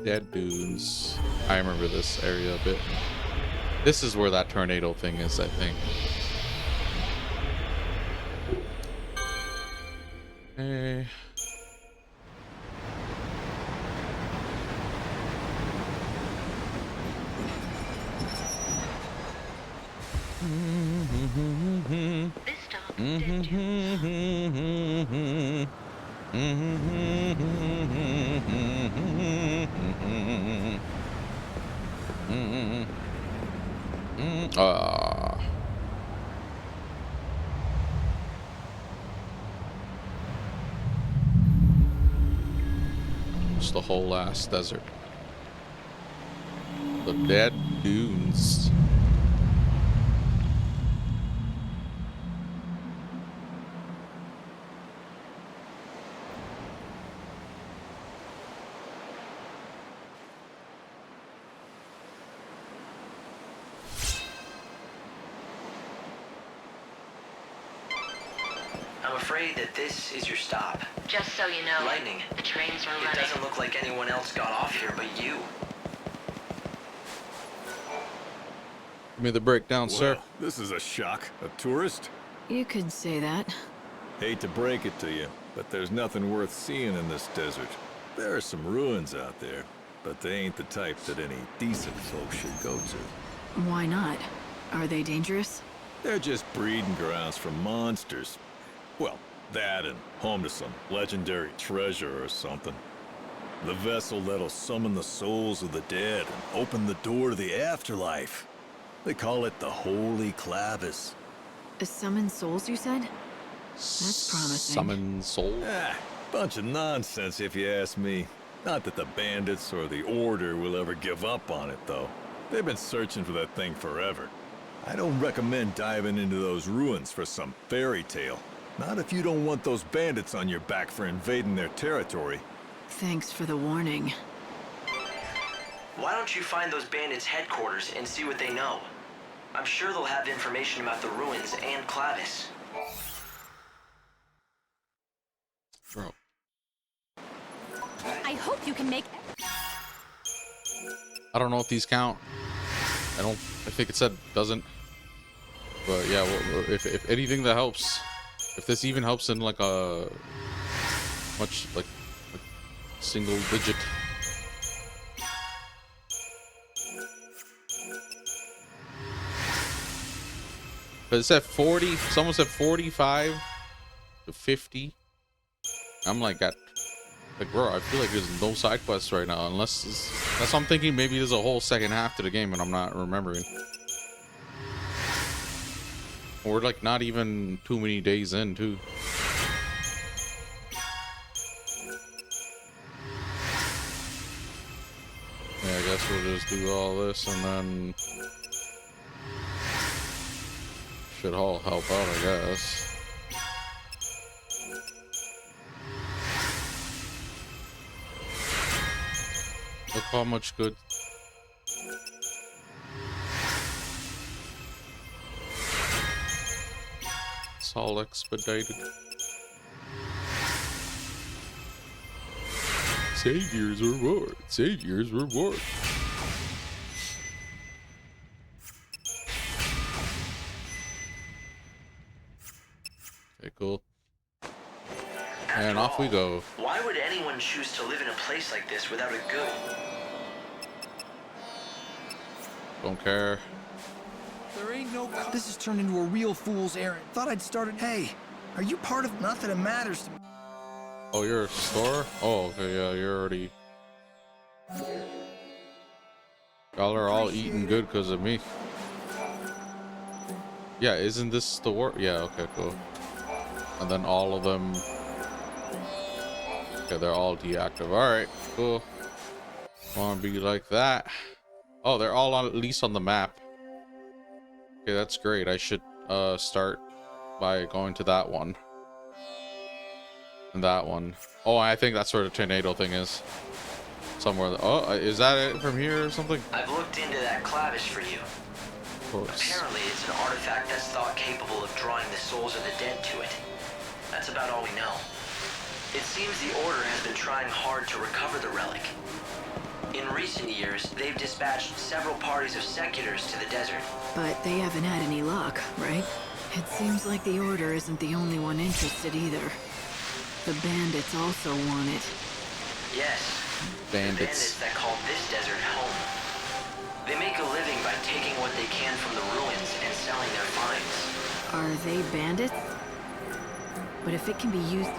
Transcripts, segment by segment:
Dead dunes. I remember this area a bit. This is where that tornado thing is, I think. Hey. This stop is Dead Dunes. Just the whole ass desert. The Dead Dunes. I'm afraid that this is your stop. Just so you know, Lightning. the trains were It running. doesn't look like anyone else got off here but you. Give me the breakdown, sir. Well, this is a shock. A tourist? You could say that. Hate to break it to you, but there's nothing worth seeing in this desert. There are some ruins out there, but they ain't the type that any decent folk should go to. Why not? Are they dangerous? They're just breeding grounds for monsters. Well, that and home to some legendary treasure or something. The vessel that'll summon the souls of the dead and open the door to the afterlife. They call it the Holy Clavis. Summon souls, you said? That's promising. Summon soul. Bunch of nonsense if you ask me. Not that the bandits or the Order will ever give up on it, though. They've been searching for that thing forever. I don't recommend diving into those ruins for some fairy tale. Not if you don't want those bandits on your back for invading their territory. Thanks for the warning. Why don't you find those bandits' headquarters and see what they know? I'm sure they'll have information about the ruins and Clavis. Bro. I hope you can make. I don't know if these count. I think it said doesn't. But yeah, well, if anything that helps, if this even helps in like a much like single digit. But it said 40. Someone said 45 to 50. I'm like bro, I feel like there's no side quests right now, unless that's what I'm thinking. Maybe there's a whole second half to the game and I'm not remembering. We're like not even too many days in, too. Yeah, I guess we'll just do all this and then should all help out, I guess. Look how much good. It's all expedited. Savior's reward. Savior's reward. Okay, cool. And off we go. Why would anyone choose to live in a place like this without a good? Don't care. There ain't no. This has turned into a real fool's errand. Thought I'd started. Hey, are you part of? Not that it matters to me. Oh, you're a store? Oh, okay, yeah, you're already. Y'all are all eating good because of me. Yeah, isn't this the war? Yeah, okay, cool. And then all of them. Okay, they're all deactive. Alright, cool. Wanna be like that. Oh, they're all at least on the map. Okay, that's great. I should start by going to that one. And that one. Oh, I think that's where the tornado thing is. Somewhere. Oh, is that it from here or something? I've looked into that Clavis for you. Of course. Apparently, it's an artifact that's thought capable of drawing the souls of the dead to it. That's about all we know. It seems the Order has been trying hard to recover the relic. In recent years, they've dispatched several parties of seculars to the desert. But they haven't had any luck, right? It seems like the Order isn't the only one interested either. The bandits also want it. Yes, the bandits that call this desert home. They make a living by taking what they can from the ruins and selling their finds. Are they bandits? But if it can be used...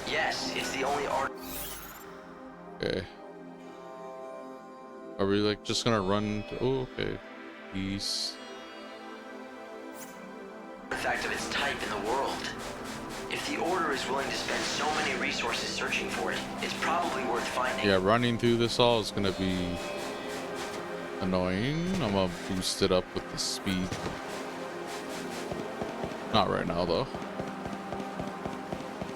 Yes, it's the only art. Okay. Are we like just gonna run? Oh, okay. Peace. Artifact of its type in the world. If the Order is willing to spend so many resources searching for it, it's probably worth finding. Yeah, running through this all is gonna be annoying. I'm gonna boost it up with the speed. Not right now though.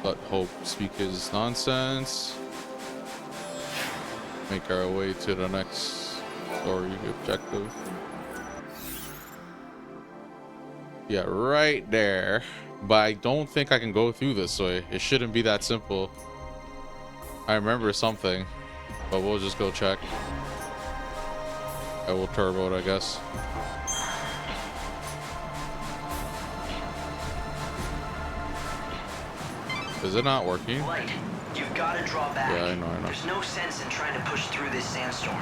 Let hope speak his nonsense. Make our way to the next story objective. Yeah, right there. But I don't think I can go through this way. It shouldn't be that simple. I remember something, but we'll just go check. I will turbo it, I guess. Is it not working? Light, you've got to draw back. Yeah, I know. There's no sense in trying to push through this sandstorm.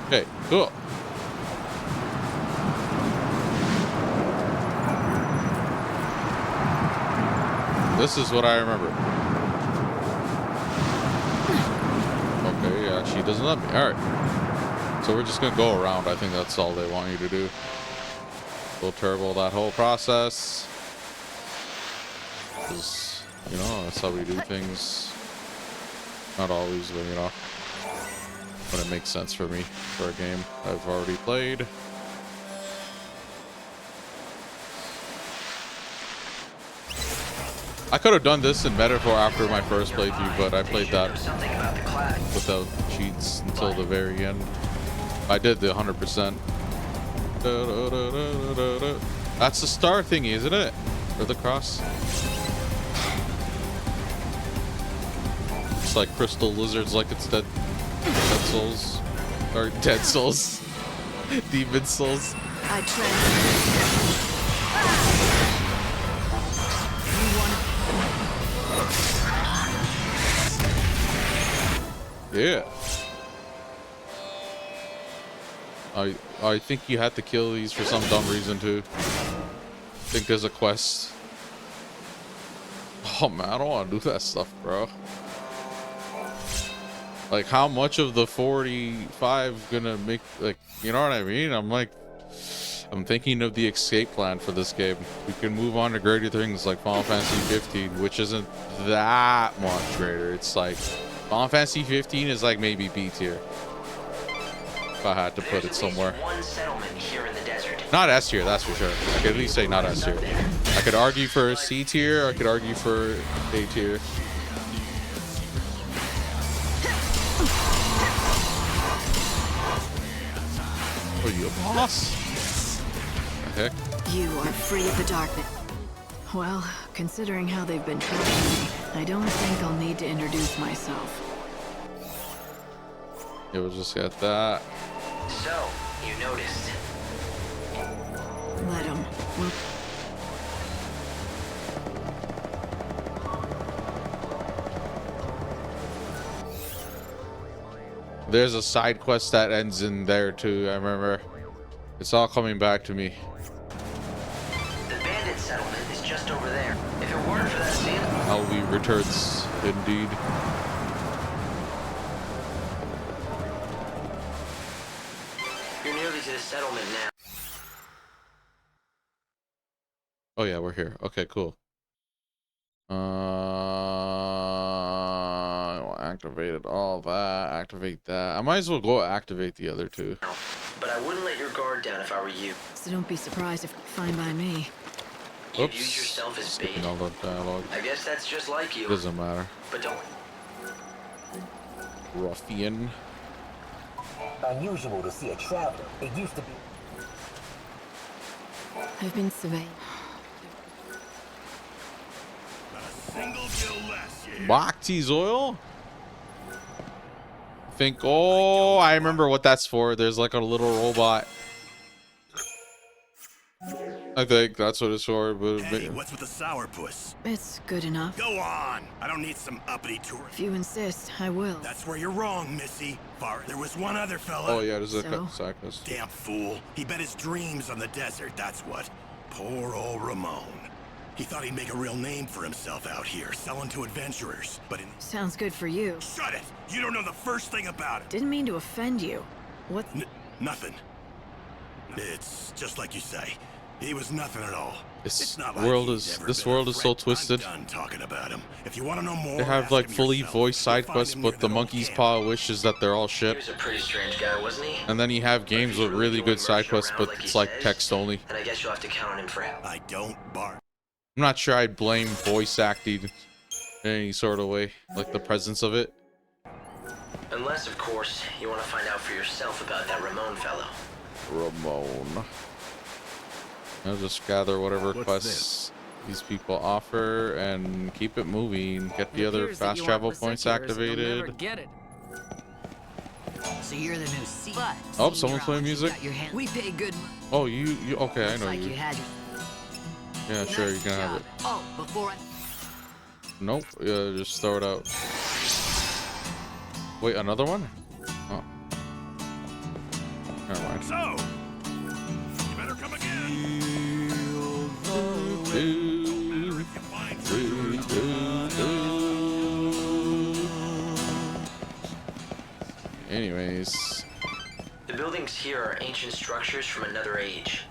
Okay, cool. This is what I remember. Okay, yeah, she doesn't let me. Alright. So we're just gonna go around. I think that's all they want you to do. We'll turbo that whole process. Because, you know, that's how we do things. Not always, but you know. But it makes sense for me for a game I've already played. I could have done this in Metaphor after my first playthrough, but I played that without cheats until the very end. I did the 100%. That's the star thingy, isn't it? Or the cross? It's like crystal lizards, like it's dead souls. Or dead souls. Demon souls. I tried. Yeah. I think you had to kill these for some dumb reason too. I think there's a quest. Oh man, I don't want to do that stuff, bro. Like, how much of the 45 gonna make, like, you know what I mean? I'm thinking of the escape plan for this game. We can move on to greater things like Final Fantasy 15, which isn't that much greater. It's like Final Fantasy 15 is like maybe B tier. If I had to put it somewhere. One settlement here in the desert. Not S tier, that's for sure. I could at least say not S tier. I could argue for C tier, I could argue for A tier. Are you a boss? The heck? You are free of the darkness. Well, considering how they've been treating me, I don't think I'll need to introduce myself. Yeah, we'll just get that. So, you noticed. Let him. Well, there's a side quest that ends in there too, I remember. It's all coming back to me. The bandit settlement is just over there. If it weren't for that sand... LV returns, indeed. You're nearly to the settlement now. Oh yeah, we're here. Okay, cool. Activated all that. Activate that. I might as well go activate the other two. But I wouldn't let your guard down if I were you. so don't be surprised if fine by me. You'd Oops. use yourself as bait. Skipping all the dialogue. I guess that's just like you. Doesn't matter. But don't. Ruffian. Unusual to see a traveler. It used to be. I've been surveyed. Bacti's oil? I remember what that's for. There's like a little robot. I think that's what it's for. But Hey, what's with the sourpuss? It's good enough. Go on. I don't need some uppity If tourist. you insist, I will. That's where you're wrong, Missy. There was one other fella. oh yeah, there's a So? cyclist. Damn fool. He bet his dreams on the desert, that's what. Poor old Ramon. He thought he'd make a real name for himself out here, selling to adventurers. But Sounds good for you. Shut it! You don't know the first thing about it. Didn't mean to offend you. What? Nothing. It's just like you say. He was nothing at all. This It's not world like is- he's ever this been a world is so threat. twisted. I'm done talking about him. If you want to know more, They have ask like him fully yourself. voiced You'll side find quests, him but near the that monkey's old paw wishes that they're all He shit. was a pretty strange guy, wasn't he? And then you have games with really good side quests, but it's like text only. And I guess you'll have to count on him for help. I don't bark. I'm not sure I'd blame voice acting in any sort of way, like the presence of it. Unless, of course, you want to find out for yourself about that Ramon fellow. Ramon. I'll just gather whatever What's quests these people offer and keep it moving. Get the other appears that fast you travel aren't points Resecutors, you'll never activated. get it. So you're the new C. Oh, someone's playing music. We pay good money. Oh, you okay, I Looks know like you you. had your Yeah, sure, you nice can have job. it. Oh, before I... Nope, yeah, just throw it out. Wait, another one? Oh. Never mind. So, you better come again. Do, If you find do, do, do. Anyways, The buildings here are ancient structures from another age.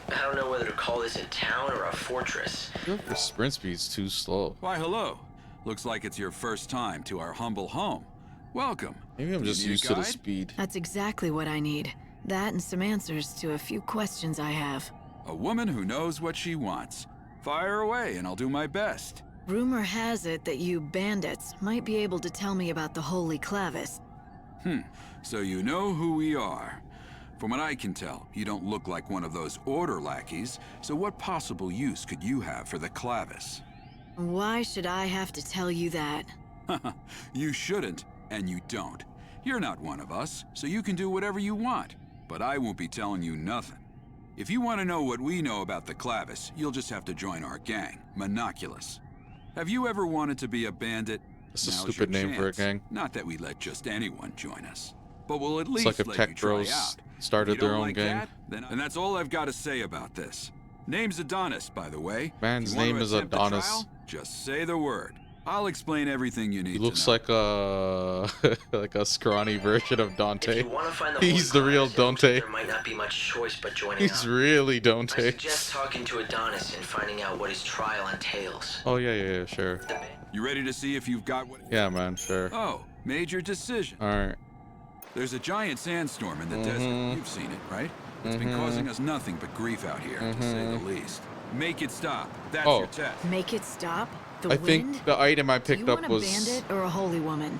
I don't know whether to call this a town or a fortress. I feel like the sprint speed's too slow. Why, hello. Looks like it's your first time to our humble home. Welcome. Maybe I'm Do you just need a used to the guide? speed. That's exactly what I need. That and some answers to a few questions I have. A woman who knows what she wants. Fire away and I'll do my best. Rumor has it that you bandits might be able to tell me about the Holy Clavis. So you know who we are. From what I can tell, you don't look like one of those order lackeys, so what possible use could you have for the Clavis? Why should I have to tell you that? You shouldn't, and you don't. You're not one of us, so you can do whatever you want. But I won't be telling you nothing. If you want to know what we know about the Clavis, you'll just have to join our gang, Monoculus. Have you ever wanted to be a bandit? That's a Now's stupid your name for a chance. gang. Not that we let just anyone join us. But we'll at It's least like if let Tech you try Bros out. started If you their don't own like gang. That, then that's all I've got to say about this. Name's Adonis, by the way. Man's If you want name to is attempt the Adonis. trial, just say the word. I'll explain everything you need He to looks know. like a like a scrawny version of If Dante. you want to find the He's Holy the real Clavis, it looks like Dante. There might not be much choice but joining He's up. really I Dante. suggest talking to Adonis and finding out what his trial entails. Oh yeah, sure. You ready to see if you've got what... Yeah, man, sure. Oh, made your decision. All right. There's a giant sandstorm in the desert. You've seen it, right? It's been causing us nothing but grief out here, to say the least. Make it stop. That's Oh. your test. Make it stop? The I wind? think the item I Do picked you up want was. a bandit or a holy woman?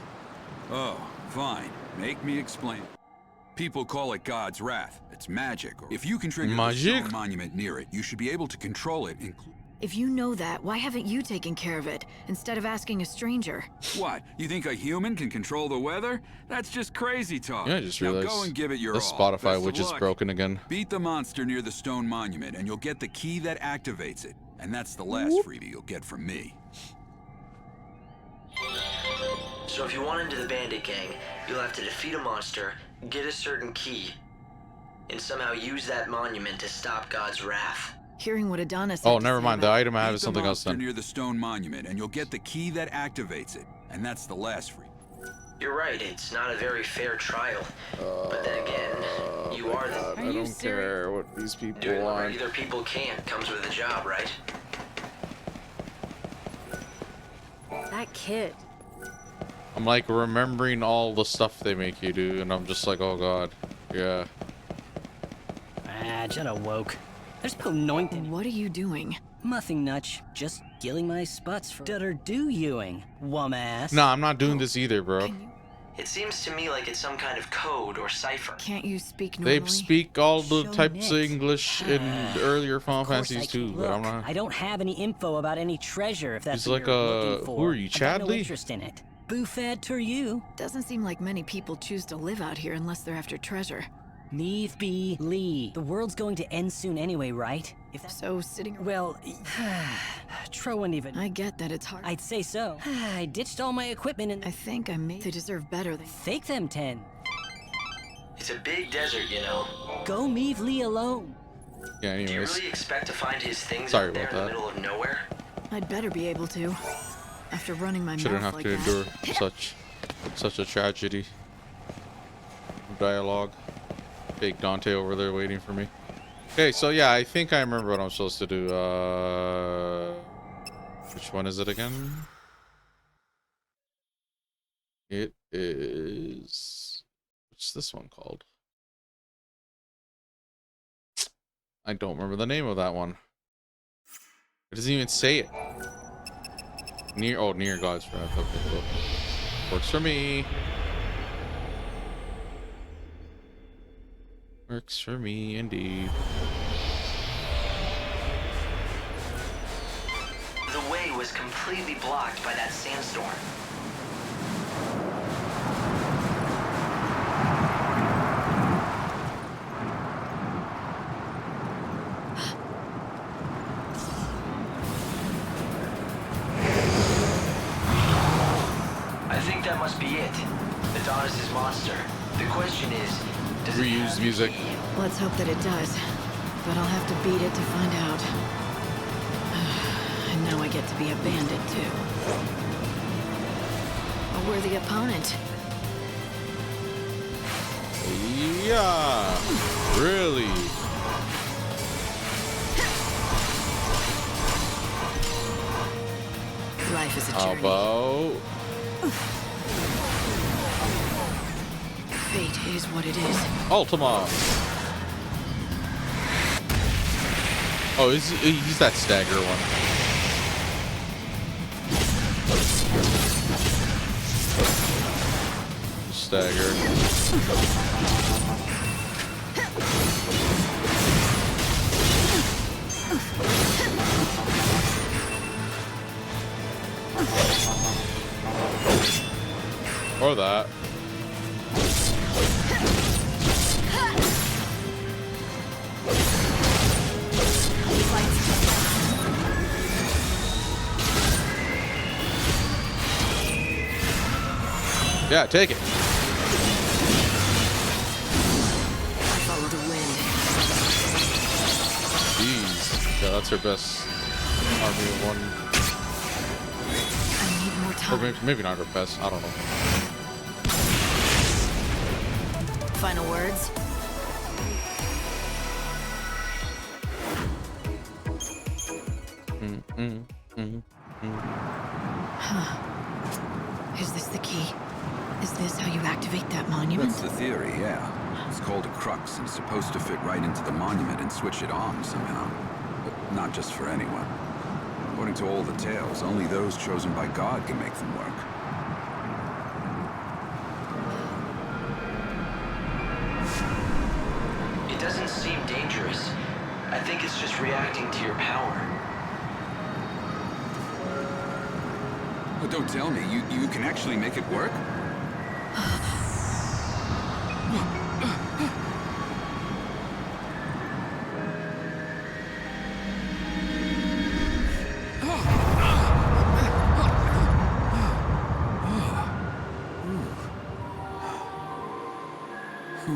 Oh, fine. Make me explain. People call it God's wrath. It's magic. If you can trigger the Magic? stone monument near it, you should be able to control it. If you know that, why haven't you taken care of it instead of asking a stranger? What? You think a human can control the weather? That's just crazy talk. Yeah, I just now realized go and give it your the all. Spotify Best widget's of luck. broken again. Beat the monster near the stone monument, and you'll get the key that activates it. And that's the last freebie you'll get from me. So if you want into the bandit gang, you'll have to defeat a monster, get a certain key, and somehow use that monument to stop God's wrath. Hearing what Adonis Oh, had to never say mind. The about- item I have Beat is the something else monster then. near the stone monument, and you'll get the key that activates it. And that's the last free. You're right, it's not a very fair trial. But then again, you are the... Are you serious? what these people Doing what regular people can't comes with a job, right? That kid. I'm like remembering all the stuff they make you do, and I'm just like, oh god, yeah. Ah, just awoke. There's no anointing. What are you doing? Nothing much. Just gilling my spots for dutter do youing, wum ass. No, I'm not doing this either, bro. Can you It seems to me like it's some kind of code or cipher. Can't you speak normally? They speak all the Show types of Nick. English in earlier Final Of course I Fantasies can too, but I'm look. not. I don't have any info about any treasure, if that's He's what like, you're looking for. who are you, I got no Chadley? interest in it. Buffet to you. Doesn't seem like many people choose to live out here unless they're after treasure. Leave be Lee. The world's going to end soon anyway, right? If that's So sitting... well, Tro wouldn't even. I get that it's hard. I'd say so. I ditched all my equipment and I think I may... They deserve better than... fake them 10. It's a big desert, you know. Go leave Lee alone. Yeah, Do you anyways. really expect to find his things Sorry out there about in the that. middle of nowhere? I'd better be able to. After running my Shouldn't mouth have like to that. endure such a tragedy. Dialogue. Fake Dante over there waiting for me. Okay, so yeah, I think I remember what I'm supposed to do. Which one is it again? It is... What's this one called? I don't remember the name of that one. It doesn't even say it. Near God's Wrath. Okay, cool. Works for me. Works for me, indeed. The way was completely blocked by that sandstorm. I think that must be it. Adonis's monster. The question is, does it Reused have music. a key? Let's hope that it does. But I'll have to beat it to find out. And now I get to be a bandit, too. A worthy opponent. Yeah, really. Life is a How journey. about... Fate is what it is. Ultima. Oh, he's that stagger one. Stagger. Or that. Yeah, take it. Follow the wind. Jeez. Yeah, that's her best army of one. I need more Or time. maybe not her best. I don't know. Final words? Is this the key? Is this how you activate that monument? That's the theory, yeah. It's called a crux and it's supposed to fit right into the monument and switch it on somehow. But not just for anyone. According to all the tales, only those chosen by God can make them work. It doesn't seem dangerous. I think it's just reacting to your power. But don't tell me, you can actually make it work?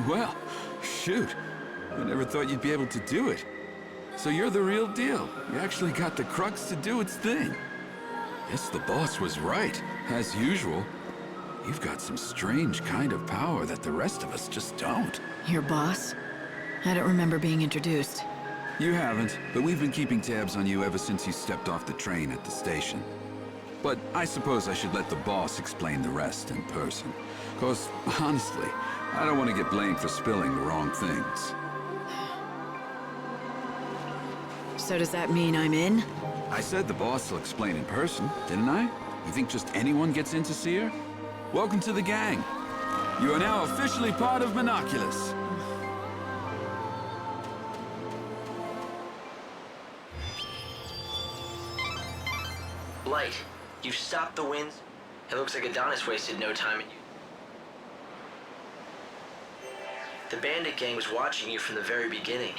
Well, shoot. I never thought you'd be able to do it. So you're the real deal. You actually got the crux to do its thing. Guess the boss was right. As usual, you've got some strange kind of power that the rest of us just don't. Your boss? I don't remember being introduced. You haven't, but we've been keeping tabs on you ever since you stepped off the train at the station. But I suppose I should let the boss explain the rest in person. 'Cause, honestly, I don't want to get blamed for spilling the wrong things. So does that mean I'm in? I said the boss will explain in person, didn't I? You think just anyone gets in to see her? Welcome to the gang. You are now officially part of Monoculus. Light, you've stopped the winds. It looks like Adonis wasted no time in you. The bandit gang was watching you from the very beginning.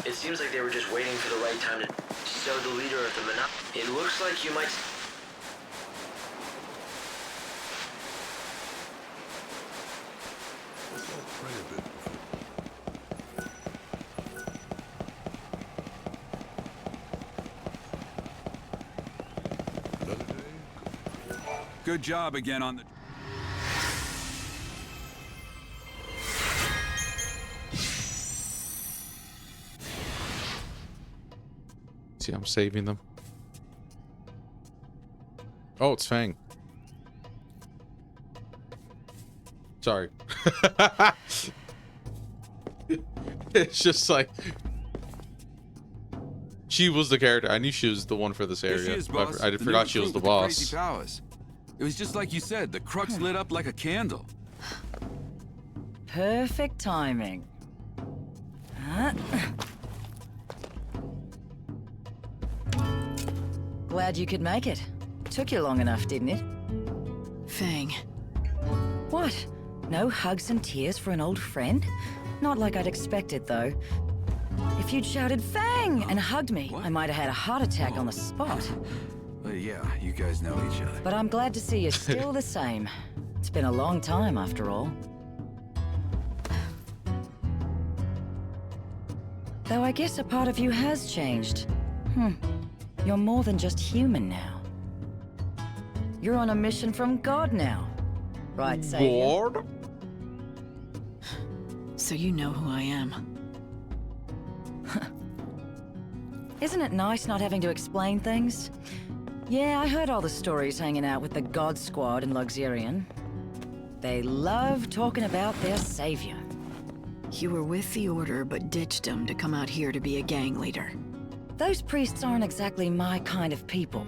It seems like they were just waiting for the right time to... So the leader of the It looks like you might... Good job again on the... See, I'm saving them. Oh, it's Fang. Sorry. It's just like... She was the character. I knew she was the one for this Here she area. is, boss. I The forgot new she was recruit the with boss. crazy powers. It was just like you said. The crux lit up like a candle. Perfect timing. Huh? Glad you could make it. Took you long enough, didn't it? Fang. What? No hugs and tears for an old friend? Not like I'd expected, though. If you'd shouted Fang and hugged me, I might have had a heart attack on the spot. Yeah, you guys know each other. But I'm glad to see you're still the same. It's been a long time, after all. Though I guess a part of you has changed. You're more than just human now. You're on a mission from God now. Right, Savior? God? So you know who I am. Isn't it nice not having to explain things? Yeah, I heard all the stories hanging out with the God Squad in Luxurion. They love talking about their savior. You were with the Order, but ditched them to come out here to be a gang leader. Those priests aren't exactly my kind of people.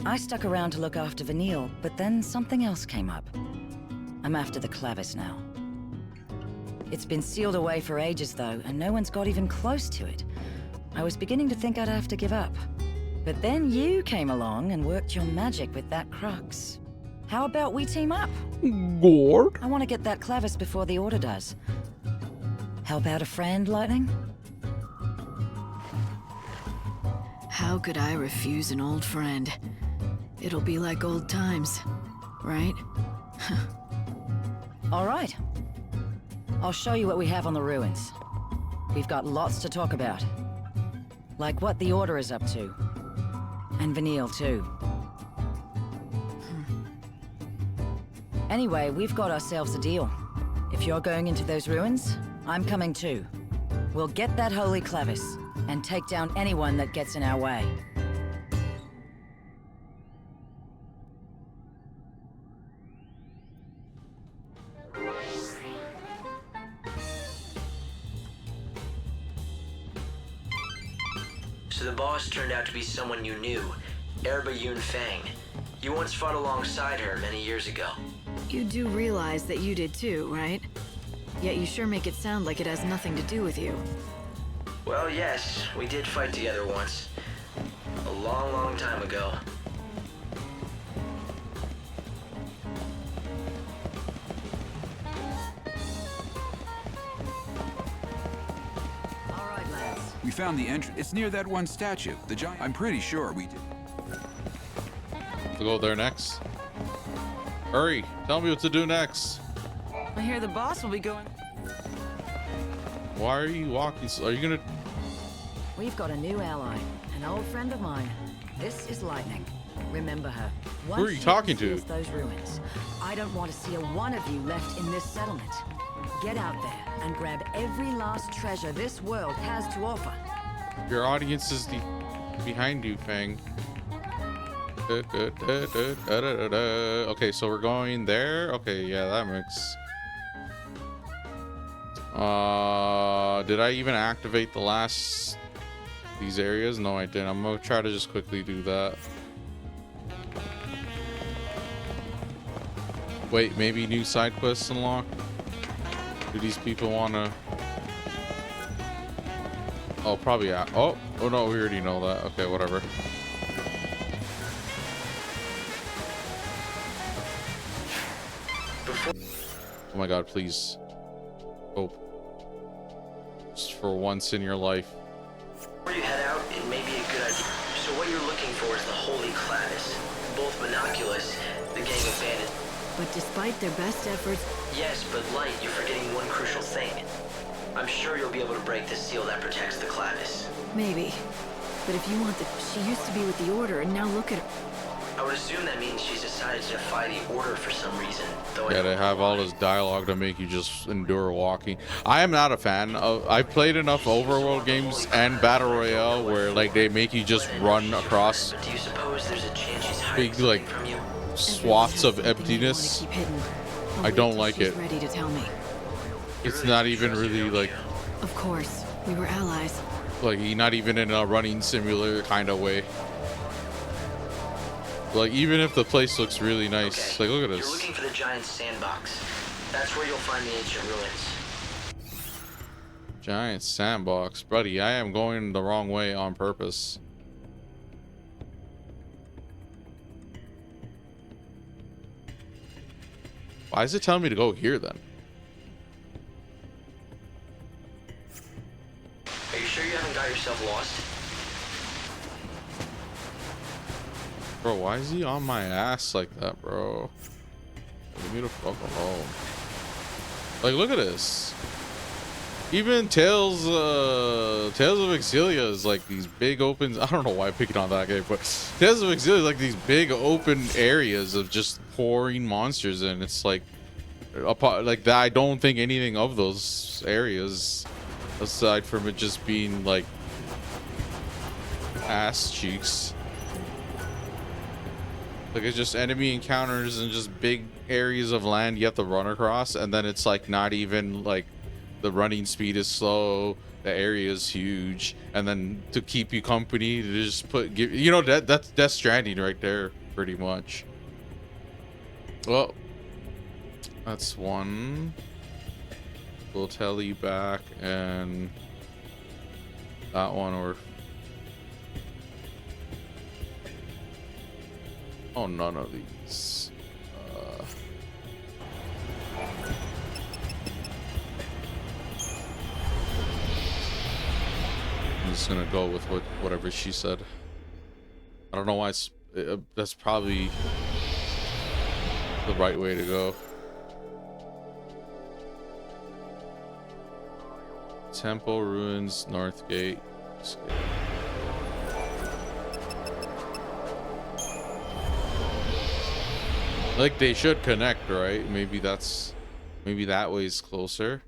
I stuck around to look after Vanille, but then something else came up. I'm after the Clavis now. It's been sealed away for ages, though, and no one's got even close to it. I was beginning to think I'd have to give up. But then you came along and worked your magic with that crux. How about we team up? God? I want to get that Clavis before the Order does. Help out a friend, Lightning? How could I refuse an old friend? It'll be like old times, right? All right. I'll show you what we have on the ruins. We've got lots to talk about. Like what the Order is up to. And Vanille, too. Anyway, we've got ourselves a deal. If you're going into those ruins, I'm coming too. We'll get that holy Clavis, and take down anyone that gets in our way. So the boss turned out to be someone you knew, Erba Yun Fang. You once fought alongside her many years ago. You do realize that you did too, right? Yet you sure make it sound like it has nothing to do with you. Well, yes, we did fight together once. A long, long time ago. All right, lads. We found the entrance. It's near that one statue, the giant. I'm pretty sure we did. We'll go there next. Hurry, tell me what to do next. I hear the boss will be going. Why are you walking? Are you gonna... We've got a new ally, an old friend of mine. This is Lightning. Remember her. Who are you talking to? Those ruins. I don't want to see a one of you left in this settlement. Get out there and grab every last treasure this world has to offer. Your audience is behind you, Fang. Okay, so we're going there. Okay, yeah, that makes... did I even activate the last... these areas? No, I didn't. I'm gonna try to just quickly do that. Wait, maybe new side quests unlocked? Do these people wanna... Oh, probably, yeah. Oh no, we already know that. Okay, whatever. Oh my god, please. Hope. Just for once in your life. Before you head out, it may be a good idea. So what you're looking for is the Holy Clavis. Both Monoculus, the gang of bandits. But despite their best efforts... Yes, but Light, you're forgetting one crucial thing. I'm sure you'll be able to break the seal that protects the Clavis. Maybe. But if you want the... She used to be with the Order, and now look at her. I would assume that means she's decided to defy the Order for some reason. Though Yeah, they have all this dialogue to make you just endure walking. I am not a fan of... I've played enough overworld games and Battle Royale where, like, they make you just run across do you suppose there's a chance she's hiding big, like, from you? swaths of emptiness. I don't like it. Ready to tell me. It's not even really, like... Of course. We were allies. Like, not even in a running simulator kind of way. Like, even if the place looks really nice. Like, look at You're this. looking for the giant sandbox. That's where you'll find the ancient ruins. Giant sandbox. Buddy, I am going the wrong way on purpose. Why is it telling me to go here then? Are you sure you haven't got yourself lost? Bro, why is he on my ass like that, bro? Leave me the fuck alone. Like, look at this. Even Tales of Exilia is like these big open... I don't know why I'm picking on that game, but Tales of Exilia is like these big open areas of just pouring monsters in. It's like that. I don't think anything of those areas, aside from it just being like ass cheeks. Like, it's just enemy encounters and just big areas of land you have to run across, and then it's like not even like the running speed is slow, the area is huge, and then to keep you company to just you know, that's Death Stranding right there pretty much. Well, that's one. We'll tell you back, and that one, or oh, none of these. I'm just gonna go with whatever she said. I don't know why that's probably the right way to go. Temple ruins, North Gate. Like, they should connect, right? Maybe that way's closer.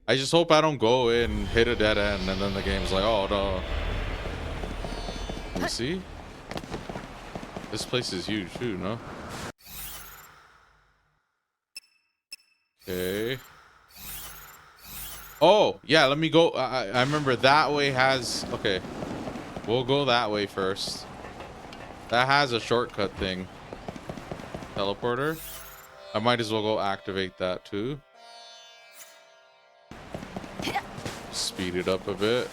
I just hope I don't go in, hit a dead end, and then the game's like, oh no. You see? This place is huge too, no? Okay. Oh, yeah, let me go. I remember that way has... Okay. We'll go that way first. That has a shortcut thing. Teleporter. I might as well go activate that too. Speed it up a bit.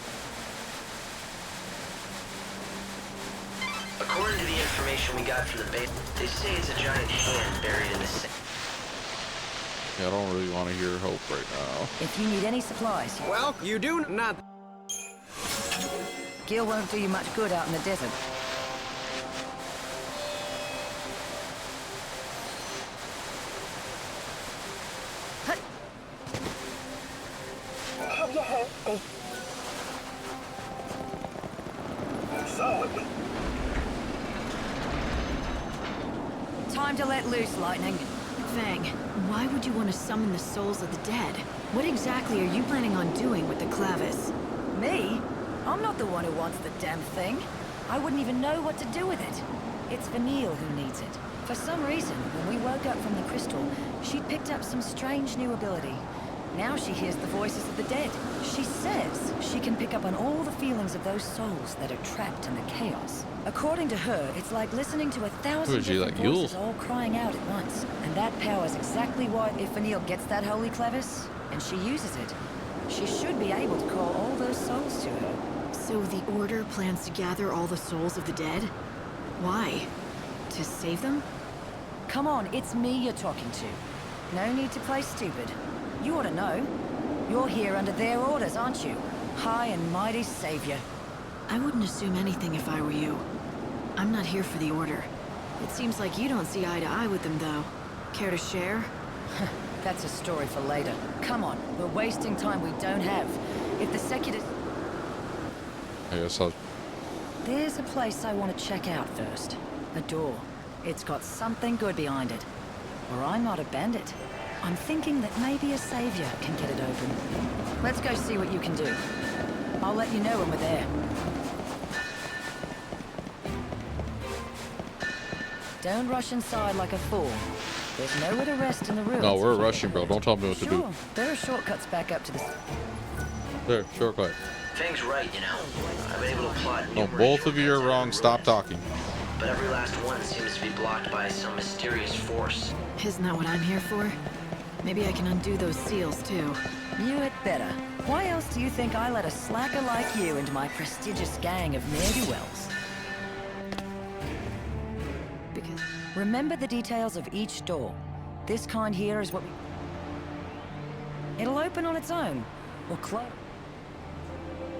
According to the information we got from the base, they say it's a giant hand buried in the sand. Yeah, I don't really want to hear Hope right now. If you need any supplies... Well, you do not... Gil won't do you much good out in the desert. Time to let loose, Lightning. Fang, why would you want to summon the souls of the dead? What exactly are you planning on doing with the Clavis? Me? I'm not the one who wants the damn thing. I wouldn't even know what to do with it. It's Vanille who needs it. For some reason, when we woke up from the crystal, she'd picked up some strange new ability. Now she hears the voices of the dead. She says she can pick up on all the feelings of those souls that are trapped in the chaos. According to her, it's like listening to 1,000 Who is she, different like voices Yule? all crying out at once. And that power's exactly why if Vanille gets that holy clevis, and she uses it, she should be able to call all those souls to her. So the Order plans to gather all the souls of the dead? Why? To save them? Come on, it's me you're talking to. No need to play stupid. You ought to know. You're here under their orders, aren't you? High and mighty savior. I wouldn't assume anything if I were you. I'm not here for the Order. It seems like you don't see eye to eye with them, though. Care to share? That's a story for later. Come on, we're wasting time we don't have. If the Secular... I guess I'll... There's a place I want to check out first. A door. It's got something good behind it. Or I'm not a bandit. I'm thinking that maybe a savior can get it open. Let's go see what you can do. I'll let you know when we're there. Don't rush inside like a fool. There's nowhere to rest in the ruins. No, we're rushing, bro. Don't tell me what to do. Sure, there are shortcuts back up to the... There, shortcut. Fang's right, you know. I've been able to plot No, numerous both of you are shortcuts wrong. out Stop of the ruins, talking. but every last one seems to be blocked by some mysterious force. Isn't that what I'm here for? Maybe I can undo those seals, too. You had better. Why else do you think I let a slacker like you into my prestigious gang of ne'er-do-wells? Because... Remember the details of each door. This kind here is what we... It'll open on its own, or close.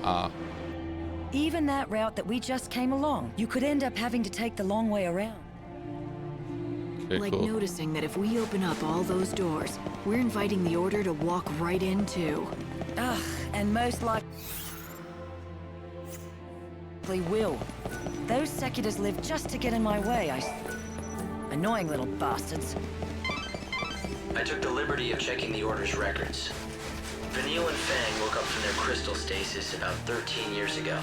Ah. Even that route that we just came along, you could end up having to take the long way around. Okay, like cool. noticing that if we open up all those doors, we're inviting the Order to walk right into. Ugh, and most likely will. Those Seculars live just to get in my way, Annoying little bastards. I took the liberty of checking the Order's records. Vanille and Fang woke up from their crystal stasis about 13 years ago.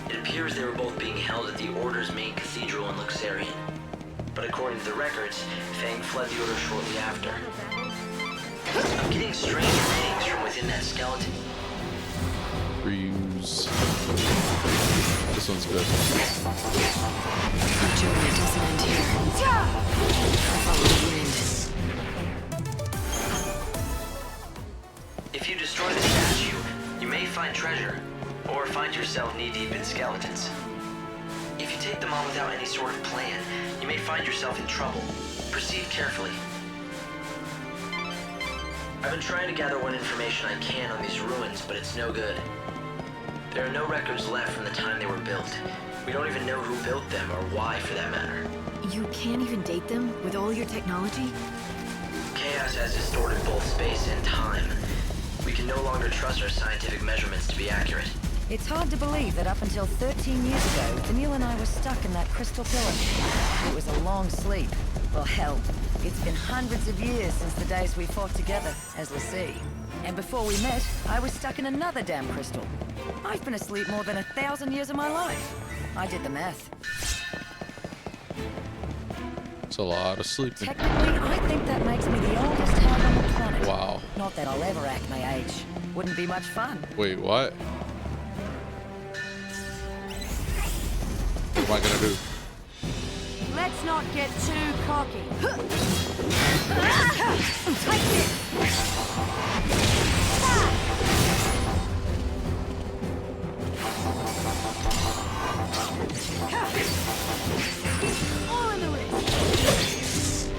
It appears they were both being held at the Order's main cathedral in Luxarian. But according to the records, Fang fled the Order shortly after. I'm getting strange readings from within that skeleton. Reuse. This one's good. Our journey doesn't end here. Follow the wind. If you destroy the statue, you may find treasure, or find yourself knee-deep in skeletons. If you take them on without any sort of plan, you may find yourself in trouble. Proceed carefully. I've been trying to gather what information I can on these ruins, but it's no good. There are no records left from the time they were built. We don't even know who built them, or why for that matter. You can't even date them with all your technology? Chaos has distorted both space and time. We can no longer trust our scientific measurements to be accurate. It's hard to believe that up until 13 years ago, Vanille and I were stuck in that crystal pillar. It was a long sleep. Well, hell, it's been hundreds of years since the days we fought together as l'Cie. And before we met, I was stuck in another damn crystal. I've been asleep more than 1,000 years of my life. I did the math. It's a lot of sleeping. Technically, I think that makes me the oldest hag on the planet. Wow. Not that I'll ever act my age. Wouldn't be much fun. Wait, what? What am I gonna do? Let's not get too cocky. Take it! All in the wrist.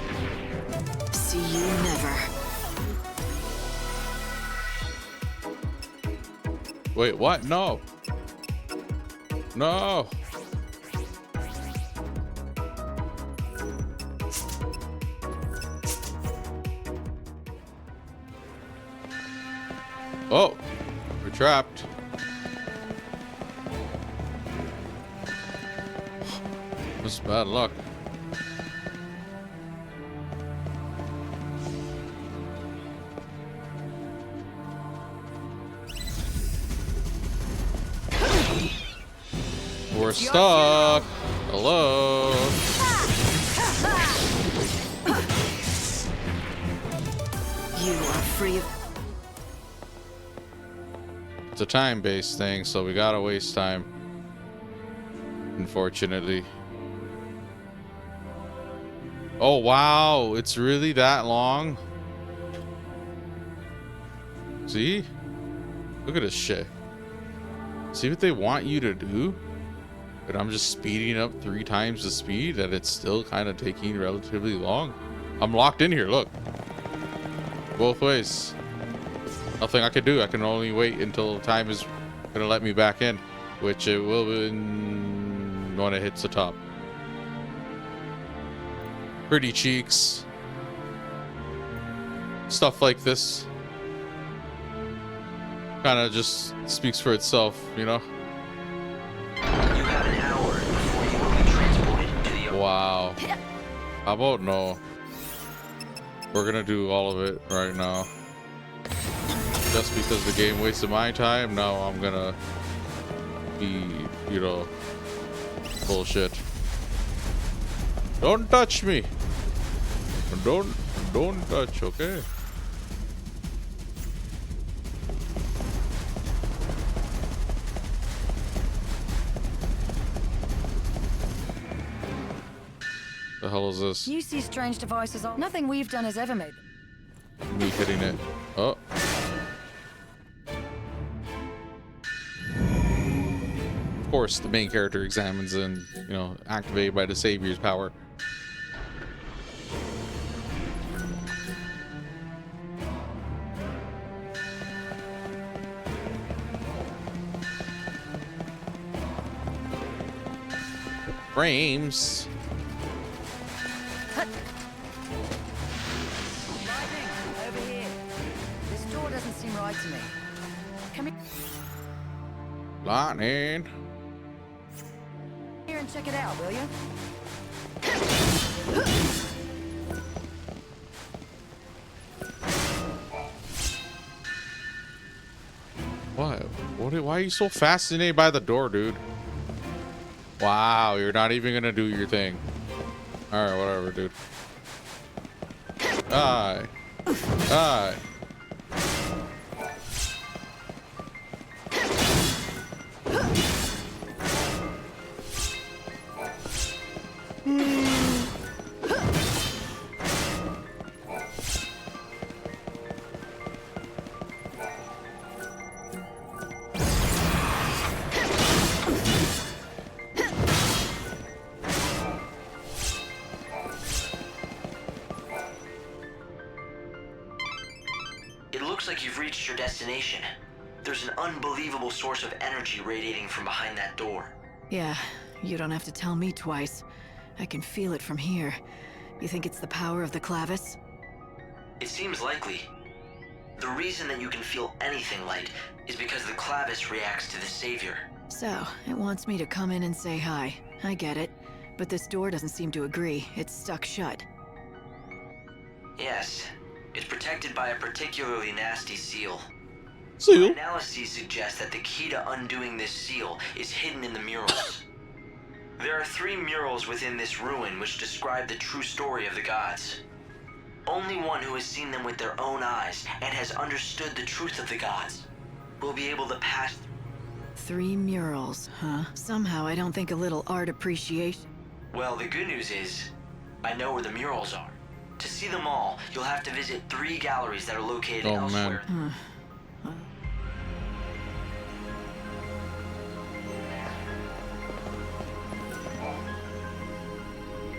See you never. Wait, what? No. No. Oh, we're trapped. This is bad luck. We're stuck. Hello. You are free of... It's a time-based thing, so we gotta waste time. Unfortunately. Oh, wow. It's really that long? See? Look at this shit. See what they want you to do? But I'm just speeding up 3 times the speed, that it's still kind of taking relatively long. I'm locked in here, look. Both ways. Nothing I can do. I can only wait until time is gonna let me back in, which it will when it hits the top. Pretty cheeks. Stuff like this kind of just speaks for itself, you know? You have an hour before you will be transported to the... Wow. How about no? We're gonna do all of it right now. Just because the game wasted my time, now I'm gonna be, you know, bullshit. Don't touch me. Don't touch, okay? The hell is this? You see strange devices on. Nothing we've done has ever made them. Me hitting it. Oh. Of course, the main character examines and, you know, activated by the Savior's power. Frames. Over here. This door doesn't seem right to me. Come Lightning. here and check it out, will you? What? Why are you so fascinated by the door, dude? Wow, you're not even gonna do your thing. Alright, whatever, dude. Die. Die. Destination. There's an unbelievable source of energy radiating from behind that door. Yeah, you don't have to tell me twice. I can feel it from here. You think it's the power of the Clavis? It seems likely. The reason that you can feel anything light is because the Clavis reacts to the Savior. So, it wants me to come in and say hi. I get it. But this door doesn't seem to agree. It's stuck shut. Yes. It's protected by a particularly nasty seal. Seal? Analyses suggest that the key to undoing this seal is hidden in the murals. There are 3 murals within this ruin which describe the true story of the gods. Only one who has seen them with their own eyes and has understood the truth of the gods will be able to pass. 3 murals, huh? Somehow I don't think a little art appreciation. Well, the good news is, I know where the murals are. To see them all, you'll have to visit 3 galleries that are located elsewhere. Man.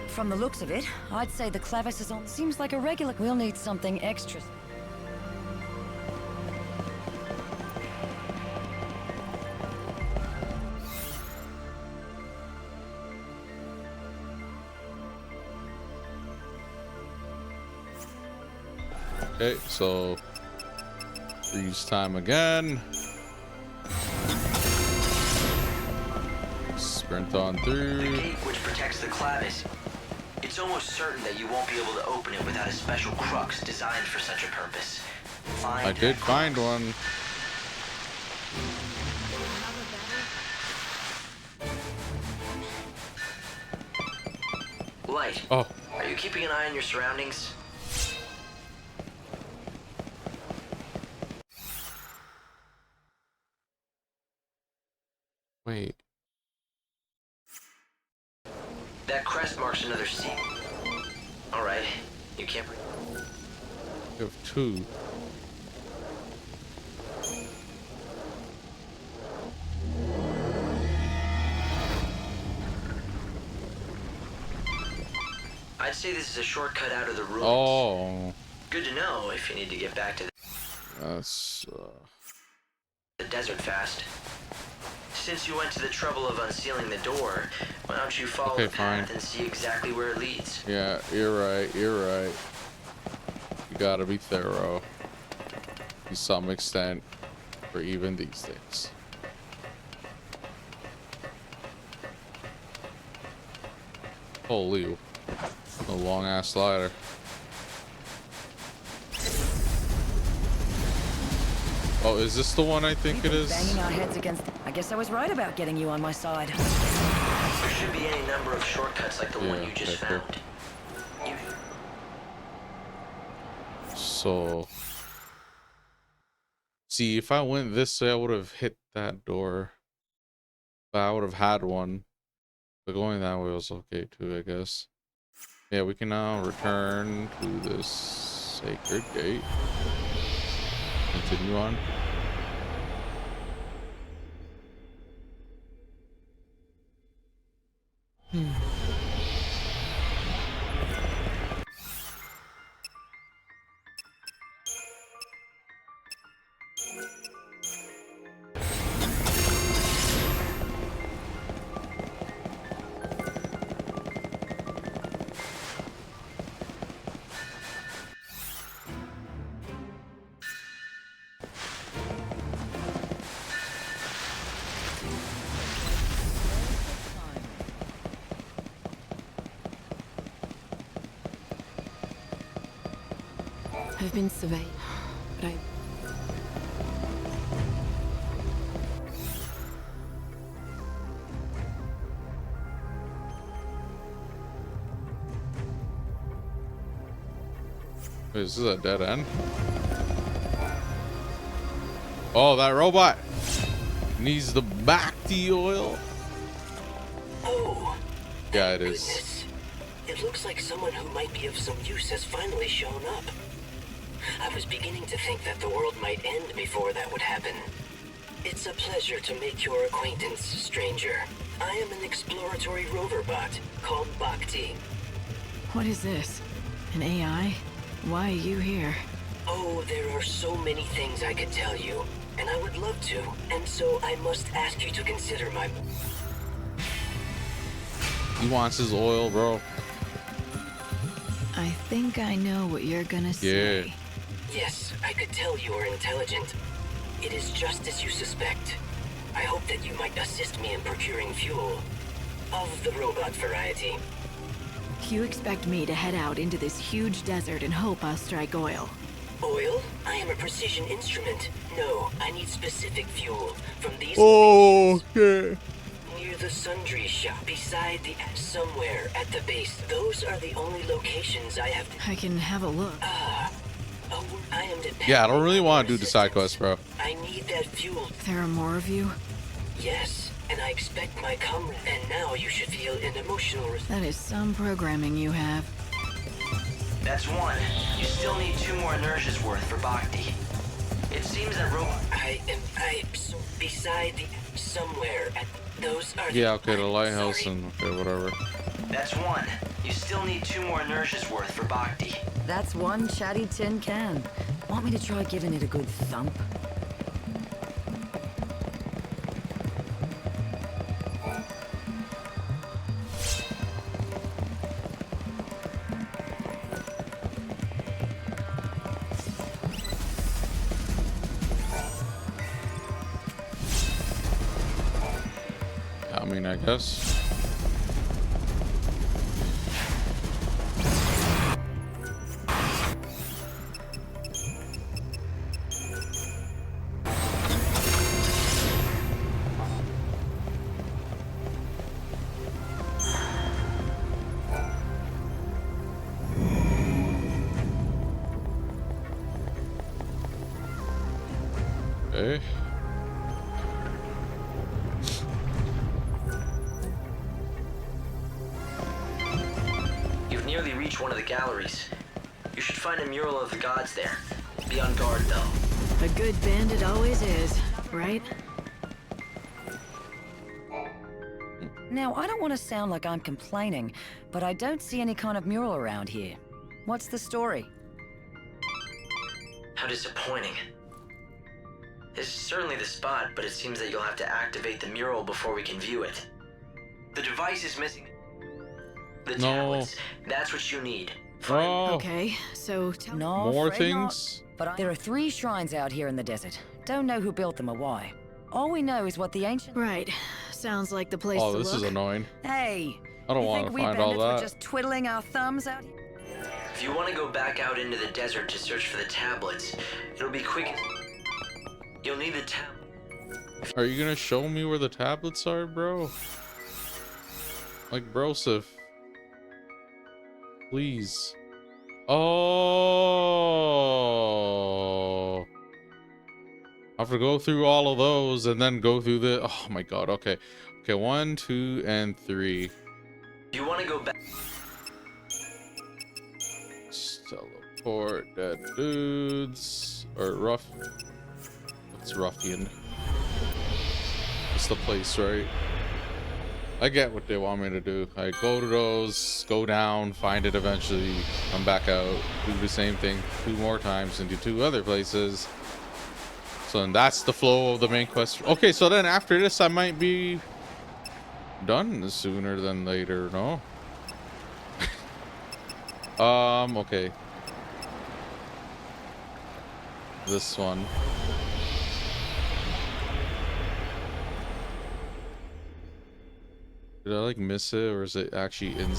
From the looks of it, I'd say the Clavis is on. Seems like a regular. We'll need something extra. Okay, so freeze time again. Sprint on through. The gate which protects the Clavis. It's almost certain that you won't be able to open it without a special crux designed for such a purpose. I did find one. Light. Oh. Are you keeping an eye on your surroundings? Wait. That crest marks another seat. Alright, you can't... You have 2. I'd say this is a shortcut out of the ruins. Oh. Good to know if you need to get back to That's... the desert fast. Since you went to the trouble of unsealing the door, why don't you follow the path and see exactly where it leads? Yeah, you're right. You're right. You gotta be thorough. To some extent. For even these things. Holy. A long ass slider. Oh, is this the one I think it is? Banging our heads against. I guess I was right about getting you on my side. There should be any number of shortcuts like the one you just found. So, see, if I went this way, I would have hit that door. But I would have had one. But going that way was okay too, I guess. Yeah, we can now return to this sacred gate. Continue on. I've been surveyed, but I... Wait, is this a dead end? Oh, that robot needs the Bhakti oil. Oh. Yeah, it is. Goodness. It looks like someone who might be of some use has finally shown up. I was beginning to think that the world might end before that would happen. It's a pleasure to make your acquaintance, stranger. I am an exploratory rover bot called Bhakti. What is this? An AI? Why are you here? Oh, there are so many things I could tell you, and I would love to, and so I must ask you to consider my... He wants his oil, bro. I think I know what you're gonna say. Yeah. Yes, I could tell you are intelligent. It is just as you suspect. I hope that you might assist me in procuring fuel. Of the robot variety. You expect me to head out into this huge desert and hope I'll strike oil? Oil? I am a precision instrument. No, I need specific fuel from these okay. Near the sundry shop, beside the... somewhere at the base. Those are the only locations I have... I can have a look. Oh, I am dependent. Yeah, I don't really want to do the side quest, bro. I need that fuel. There are more of you? Yes, and I expect my comrade. And now you should feel an emotional... That is some programming you have. That's one. You still need 2 more inertia's worth for Bhakti. It seems that robot... so beside the... somewhere at... those are... Yeah, okay, the lighthouse and... okay, whatever. That's one. You still need 2 more inertia's worth for Bhakti. That's one chatty tin can. Want me to try giving it a good thump? I mean, I guess. Okay. reach one of the galleries. You should find a mural of the gods there. Be on guard, though. A good bandit always is, right? Now, I don't want to sound like I'm complaining, but I don't see any kind of mural around here. What's the story? How disappointing. This is certainly the spot, but it seems that you'll have to activate the mural before we can view it. The device is missing. The tablets. That's what you need. Okay, so no, more afraid things. Not, but there are 3 shrines out here in the desert. Don't know who built them or why. All we know is what the ancient. Right. Sounds like the place to look. Oh, this is annoying. Hey. I don't want to find all that. We're just twiddling our thumbs out here? If you want to go back out into the desert to search for the tablets, it'll be quick. You'll need the tablet. Are you gonna show me where the tablets are, bro? Like, brosif. Please. Oh. I have to go through all of those and then go through the. Oh my god. Okay. Okay. 1, 2, and 3. You want to go back? Teleport dead dudes or rough. What's ruffian? It's the place, right? I get what they want me to do. I go to those, go down, find it eventually, come back out, do the same thing 2 more times into 2 other places. So then that's the flow of the main quest. Okay, so then after this I might be done sooner than later, no? Okay. This one. Did I like miss it, or is it actually in?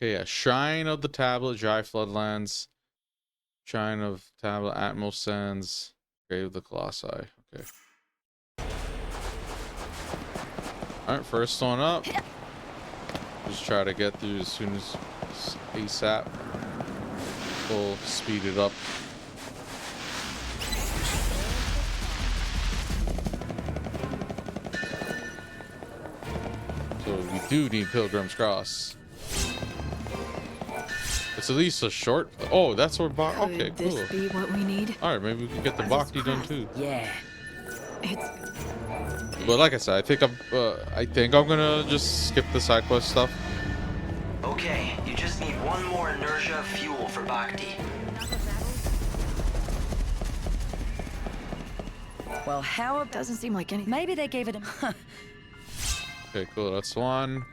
Okay, yeah. Shrine of the Tablet, Dry Floodlands. Shrine of Tablet, Atmos Sands. Grave of the Colossi. Okay. Alright, first one up. Just try to get through as soon as ASAP. We'll speed it up. So we do need Pilgrim's Cross. It's at least a short. Oh, that's where okay, Could this cool. be what we need? All right, maybe we can get the Bhakti done too. Yeah. It's. But like I said, I think I'm gonna just skip the side quest stuff. Okay, you just need 1 more inertia fuel for Bhakti. Well, how it doesn't seem like anything. Maybe they gave it a. Okay, cool. That's one.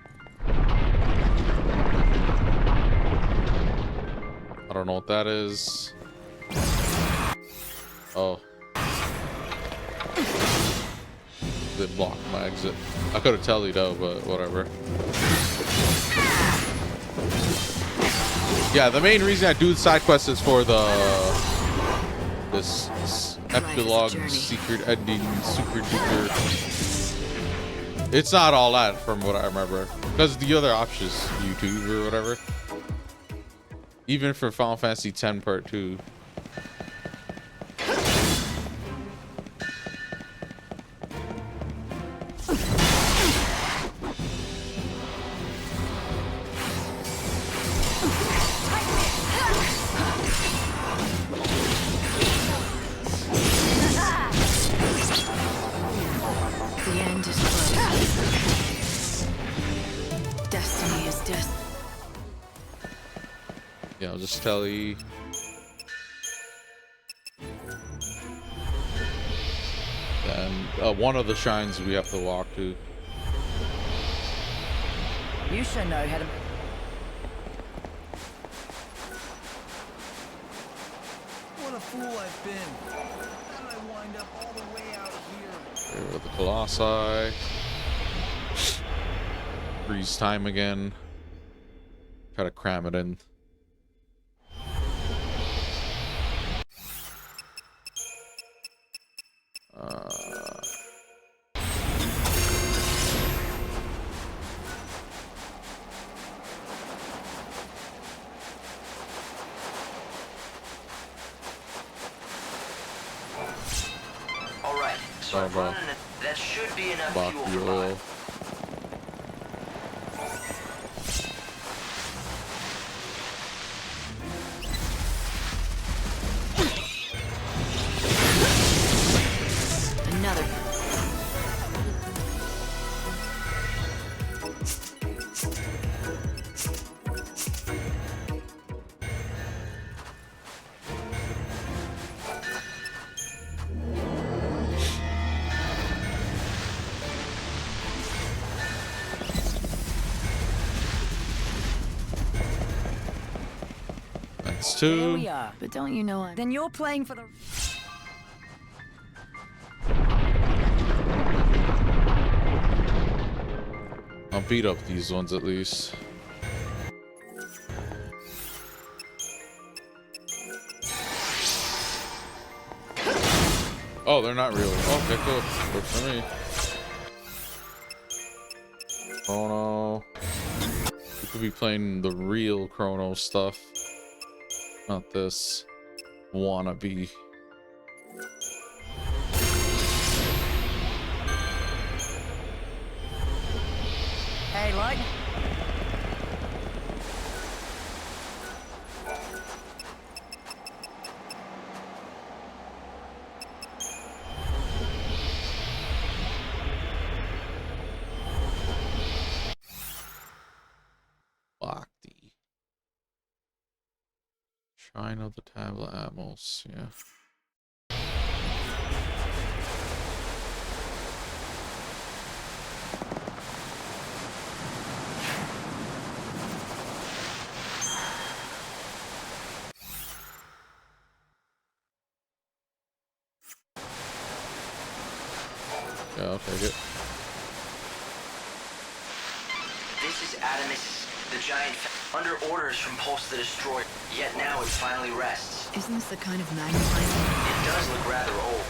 I don't know what that is. Oh. They blocked my exit. I could have told you though, but whatever. Yeah, the main reason I do the side quest is for this epilogue secret ending super duper. It's not all that from what I remember, because the other options YouTube or whatever. Even for Final Fantasy X Part 2. The end is close. Destiny is destiny. Yeah, I'll just tell you. And one of the shrines we have to walk to. You should know how to. What a fool I've been. How did I wind up all the way out here? Here with the Colossi. Freeze time again. Try to cram it in. Alright, so I've run that should be enough fuel for oil. It's There two. we are. But don't you know Then you're playing for the... I'll beat up these ones at least. Oh, they're not real. Okay, cool. Good for me. Chrono. You could be playing the real Chrono stuff. Not this wannabe. Hey, Light. Bhakti. Shrine of the Tablet Atmos, yeah. Yeah, I'll take it. This is Adamus, the giant under orders from Pulse the Destroyer. Yet now it finally rests. Isn't this the kind of magnifying? It does look rather old.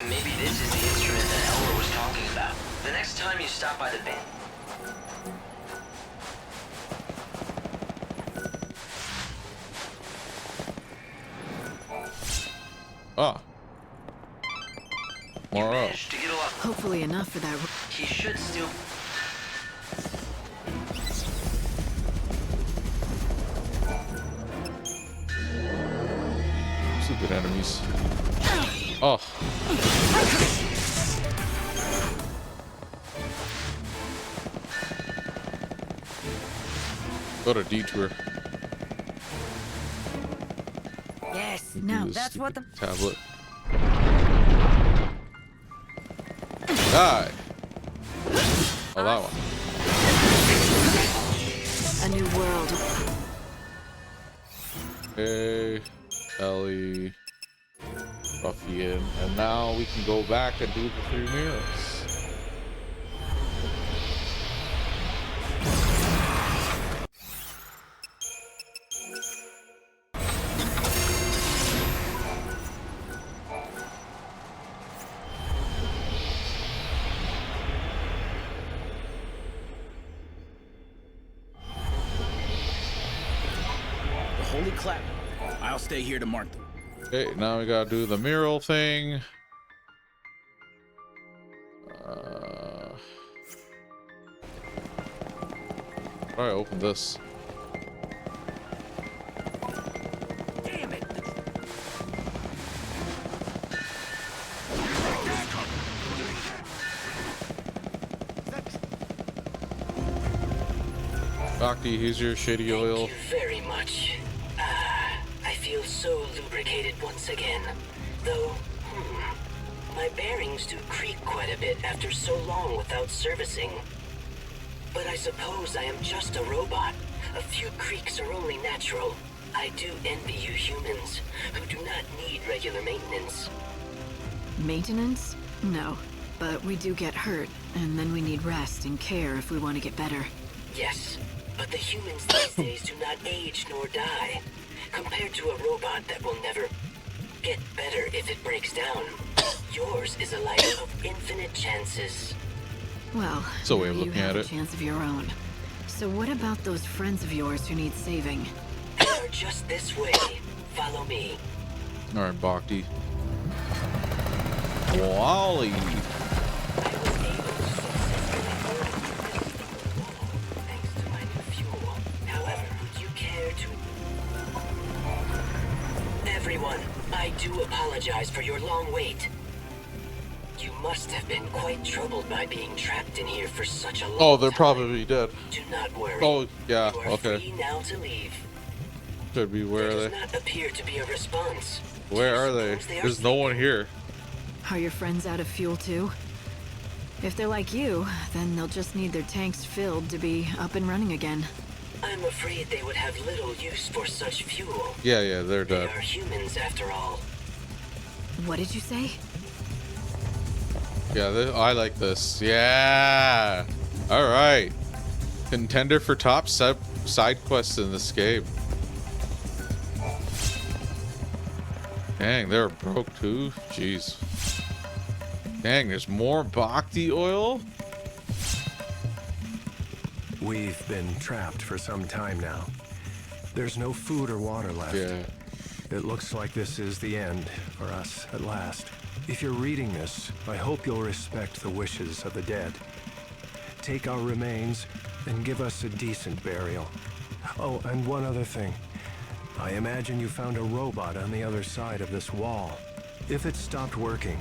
Maybe this is the instrument that Elmer was talking about. The next time you stop by the band. Ah. More up. Hopefully enough for that. He should still. Stupid enemies. Oh. Go to detour. Yes, Do now this that's what the... tablet. Die. Oh, that one. A new world. Okay, Ellie, Ruffian, and now we can go back and do the 3 mirrors. Holy clap. I'll stay here to mark them. Okay, now we gotta do the mural thing. How do I open this? Damn it! Bhakti, here's your shady oil. Thank you very much. I feel so lubricated once again. Though, my bearings do creak quite a bit after so long without servicing. But I suppose I am just a robot. A few creaks are only natural. I do envy you humans, who do not need regular maintenance. Maintenance? No. But we do get hurt, and then we need rest and care if we want to get better. Yes, but the humans these days do not age nor die. Compared to a robot that will never get better if it breaks down, yours is a life of infinite chances. Well, It's a way of you looking have at a it. chance of your own. So what about those friends of yours who need saving? They are just this way. Follow me. Alright, Bhakti. Wally. However, would you care to... Everyone, I do apologize for your long wait. You must have been quite troubled by being trapped in here for such a long Oh, they're time. probably dead. Do not worry. Oh, yeah, You are okay. free now to leave. Could be. Where are There they? does not appear to be a response. Where are they? Suppose they are There's no one here. Are your friends out of fuel too? If they're like you, then they'll just need their tanks filled to be up and running again. I'm afraid they would have little use for such fuel. Yeah, they're They dead. are humans after all. What did you say? Yeah, I like this. Yeah. All right. Contender for top side quest in this game. Dang, they're broke too. Jeez. Dang, there's more Bhakti oil? We've been trapped for some time now. There's no food or water left. Yeah. It looks like this is the end for us at last. If you're reading this, I hope you'll respect the wishes of the dead. Take our remains and give us a decent burial. Oh, and one other thing. I imagine you found a robot on the other side of this wall. If it stopped working,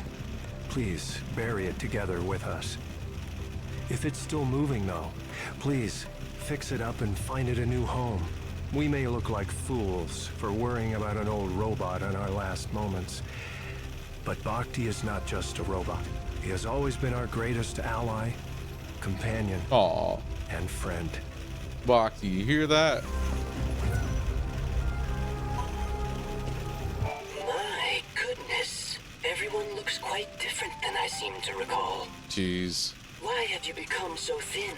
please bury it together with us. If it's still moving though, please fix it up and find it a new home. We may look like fools for worrying about an old robot in our last moments. But Bhakti is not just a robot. He has always been our greatest ally, companion, and friend. Bhakti, you hear that? My goodness. Everyone looks quite different than I seem to recall. Jeez. Why have you become so thin?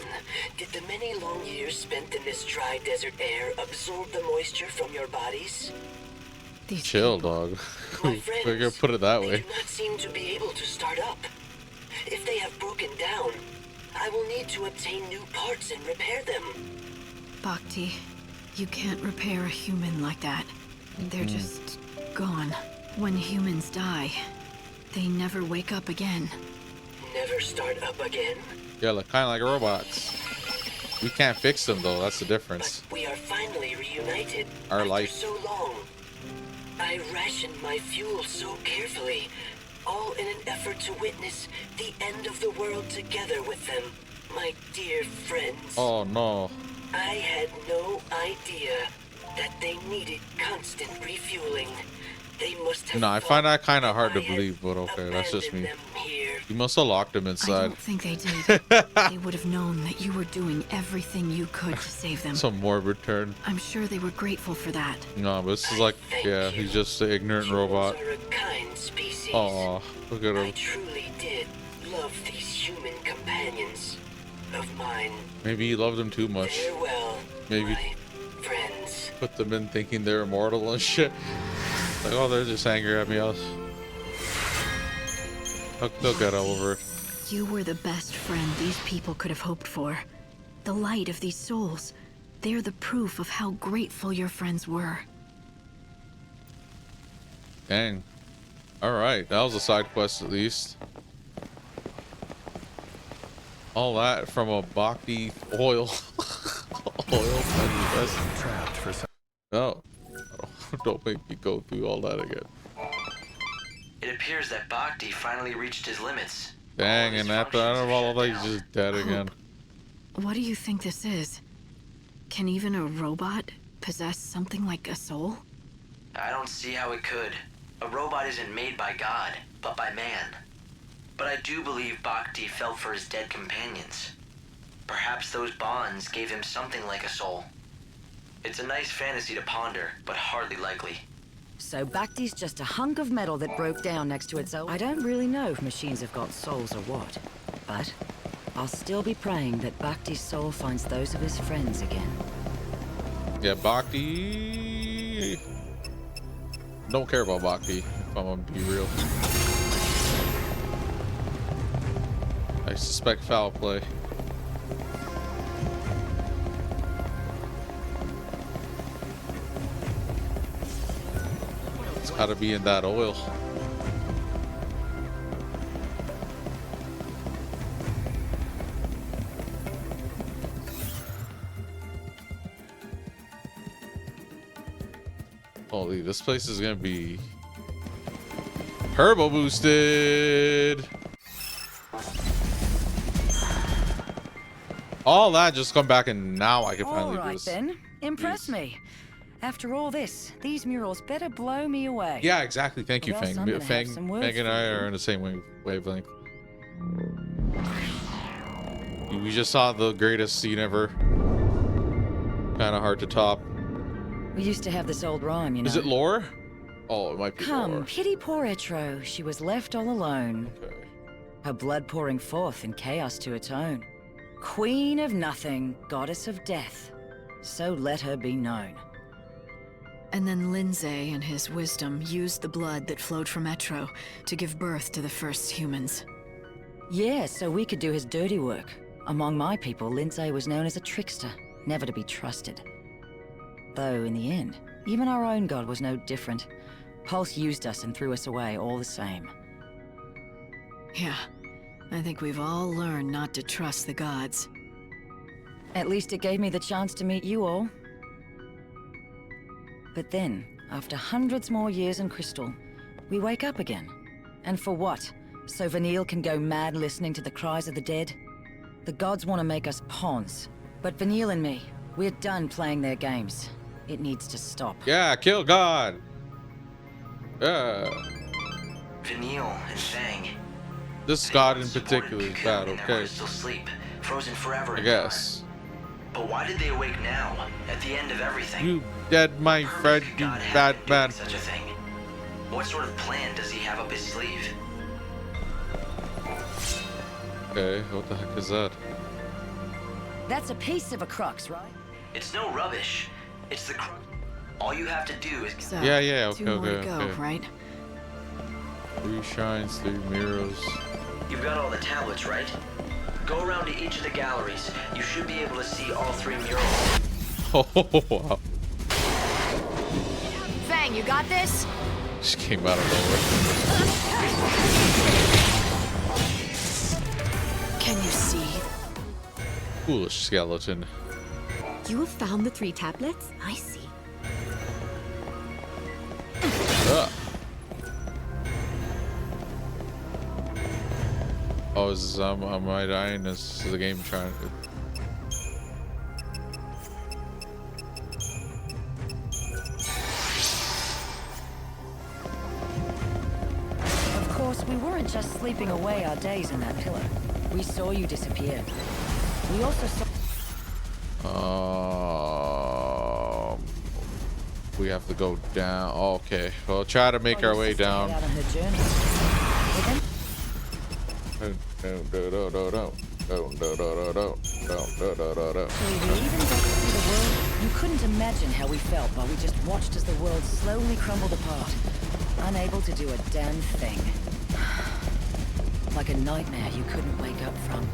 Did the many long years spent in this dry desert air absorb the moisture from your bodies? Chill, dog. We're gonna put it that way. They do not seem to be able to start up. If they have broken down, I will need to obtain new parts and repair them. Bhakti, you can't repair a human like that. They're just gone. When humans die, they never wake up again. Never start up again? Yeah, kind of like robots. We can't fix them though. That's the difference. We are finally reunited. Our after life. so long. I rationed my fuel so carefully, all in an effort to witness the end of the world together with them, my dear friends. Oh no. I had no idea that they needed constant refueling. They must have. No, I find that kind of hard to believe, but okay, that's just me. You must have locked him I inside. don't think they did. They would have known that you were doing everything you could to save them. Some morbid turn. I'm sure they were grateful for that. No, but this is like, yeah, he's just an ignorant robot. Are a kind species. Oh, look at I him. truly did love these human companions of mine. Maybe he loved him too much. Farewell, Maybe friends. put them in thinking they're immortal and shit. Like, oh, they're just angry at me. They'll get over it. You were the best friend these people could have hoped for. The light of these souls. They're the proof of how grateful your friends were. Dang. Alright, that was a side quest at least. All that from a Bhakti oil. Trapped for some. No. Don't make me go through all that again. It appears that Bhakti finally reached his limits. Dang, and after all of that, he's just dead again. What do you think this is? Can even a robot possess something like a soul? I don't see how it could. A robot isn't made by God, but by man. But I do believe Bhakti felt for his dead companions. Perhaps those bonds gave him something like a soul. It's a nice fantasy to ponder, but hardly likely. So Bhakti's just a hunk of metal that broke down next to its own. I don't really know if machines have got souls or what, but I'll still be praying that Bhakti's soul finds those of his friends again. Yeah, Bhakti. Don't care about Bhakti, if I'm gonna be real. I suspect foul play. It's gotta be in that oil. Holy, this place is gonna be turbo boosted. All that just come back and now I can finally do All right this. then, impress me. After all this, these murals better blow me away. Yeah, exactly. Thank you, Or else Fang. I'm gonna have Fang some words and for I you. are in the same wavelength. mean, we just saw the greatest scene ever. Kind of hard to top. We used to have this old rhyme, you know. Is it lore? Oh, it might be Come, lore. pity poor Etro. She was left all alone. Okay. Her blood pouring forth in chaos to atone. Queen of nothing, goddess of death. So let her be known. And then Lindsay, in his wisdom, used the blood that flowed from Etro to give birth to the first humans. Yeah, so we could do his dirty work. Among my people, Lindsay was known as a trickster, never to be trusted. Though, in the end, even our own god was no different. Pulse used us and threw us away all the same. Yeah, I think we've all learned not to trust the gods. At least it gave me the chance to meet you all. But then, after hundreds more years in Crystal, we wake up again. And for what? So Vanille can go mad listening to the cries of the dead? The gods want to make us pawns. But Vanille and me, we're done playing their games. It needs to stop. Yeah, kill God. Yeah. Vanille and Fang. This god in particular is bad, okay. Still sleep, frozen forever. I guess. But why did they awake now, at the end of everything? You dead, my friend, you bad man. Such a thing. What sort of plan does he have up his sleeve? Okay, what the heck is that? That's a piece of a crux, right? It's no rubbish. It's the crux. All you have to do is... So, yeah, okay, 2 more to go, okay. right? 3 shines, 3 mirrors. You've got all the tablets, right? Go around to each of the galleries. You should be able to see all 3 murals. Oh, wow. Fang, you got this? Just came out of nowhere. Can you see? Foolish skeleton. You have found the 3 tablets? I see. Oh, am I dying? Is the game trying to... Of course, we weren't just sleeping away our days in that pillar. We saw you disappear. We also saw... we have to go down. Oh, okay. Well, try to make our way down. Out on her journey. No. We even got to see the world. You couldn't imagine how we felt while we just watched as the world slowly crumbled apart, unable to do a damn thing. Like a nightmare you couldn't wake up from.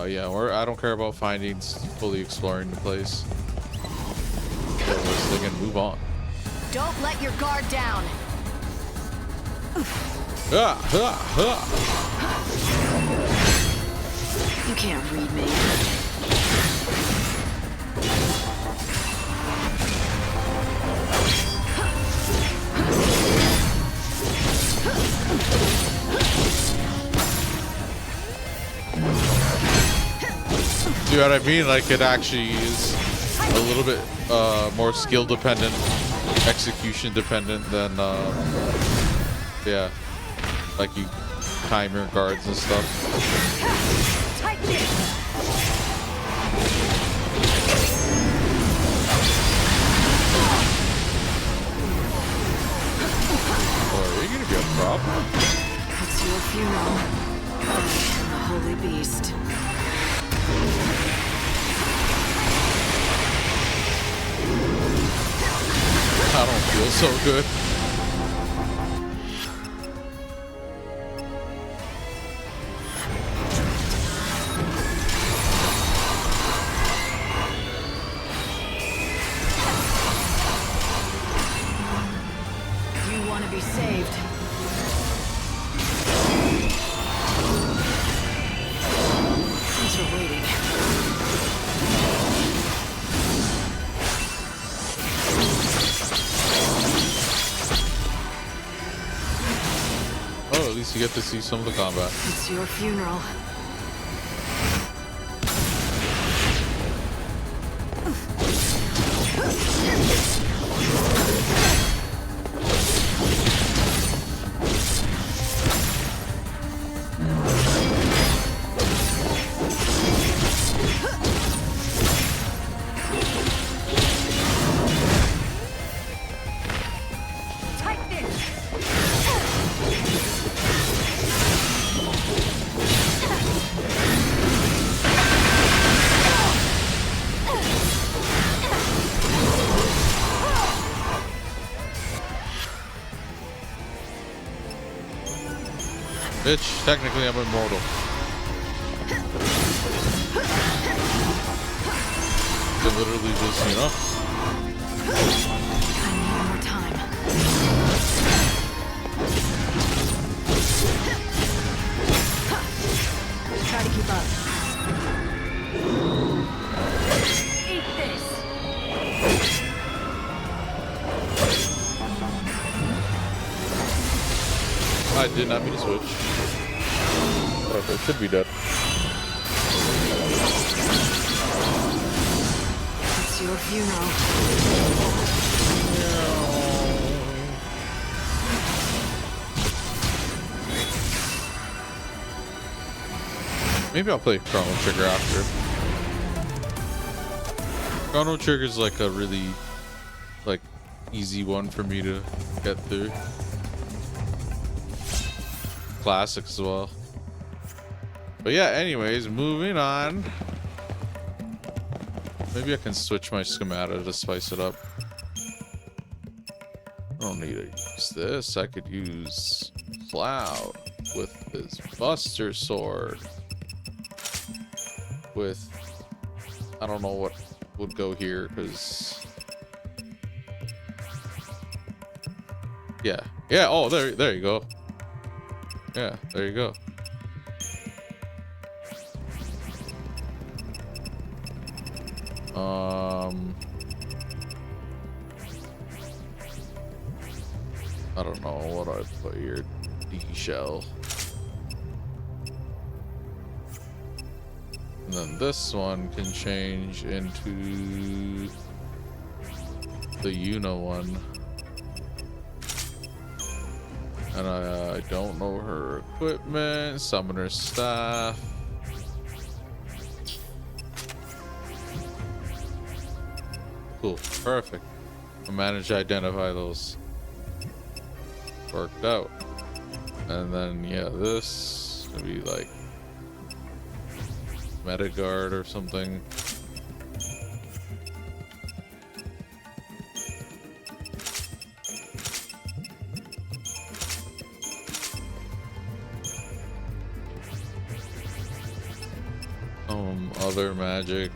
Yeah, I don't care about findings, fully exploring the place. Kill this thing and move on. Don't let your guard down. You can't read me. See what I mean? Like, it actually is a little bit more skill dependent, execution dependent than yeah, like you time your guards and stuff. Oh, are you gonna be a problem? It's your funeral. And the holy beast. I don't feel so good. least you get to see some of the combat. It's your funeral. Bitch, technically I'm immortal. They literally just, you know. I need more time. Try to keep up. Eat this. I did not mean to switch. Whatever, it should be dead. It's your funeral. Maybe I'll play Chrono Trigger after. Chrono Trigger is like a really, like, easy one for me to get through. Classic as well. But yeah, anyways, moving on. Maybe I can switch my schemata to spice it up. I don't need to use this. I could use Cloud with his Buster Sword. With, I don't know what would go here, because yeah, oh, there you go. Yeah, there you go. I don't know what I'd put here. D shell. And then this one can change into the Yuna one. And I don't know her equipment, summoner staff. Cool, perfect. I managed to identify those. Worked out. And then yeah, this could be like Metagard or something. Other magic.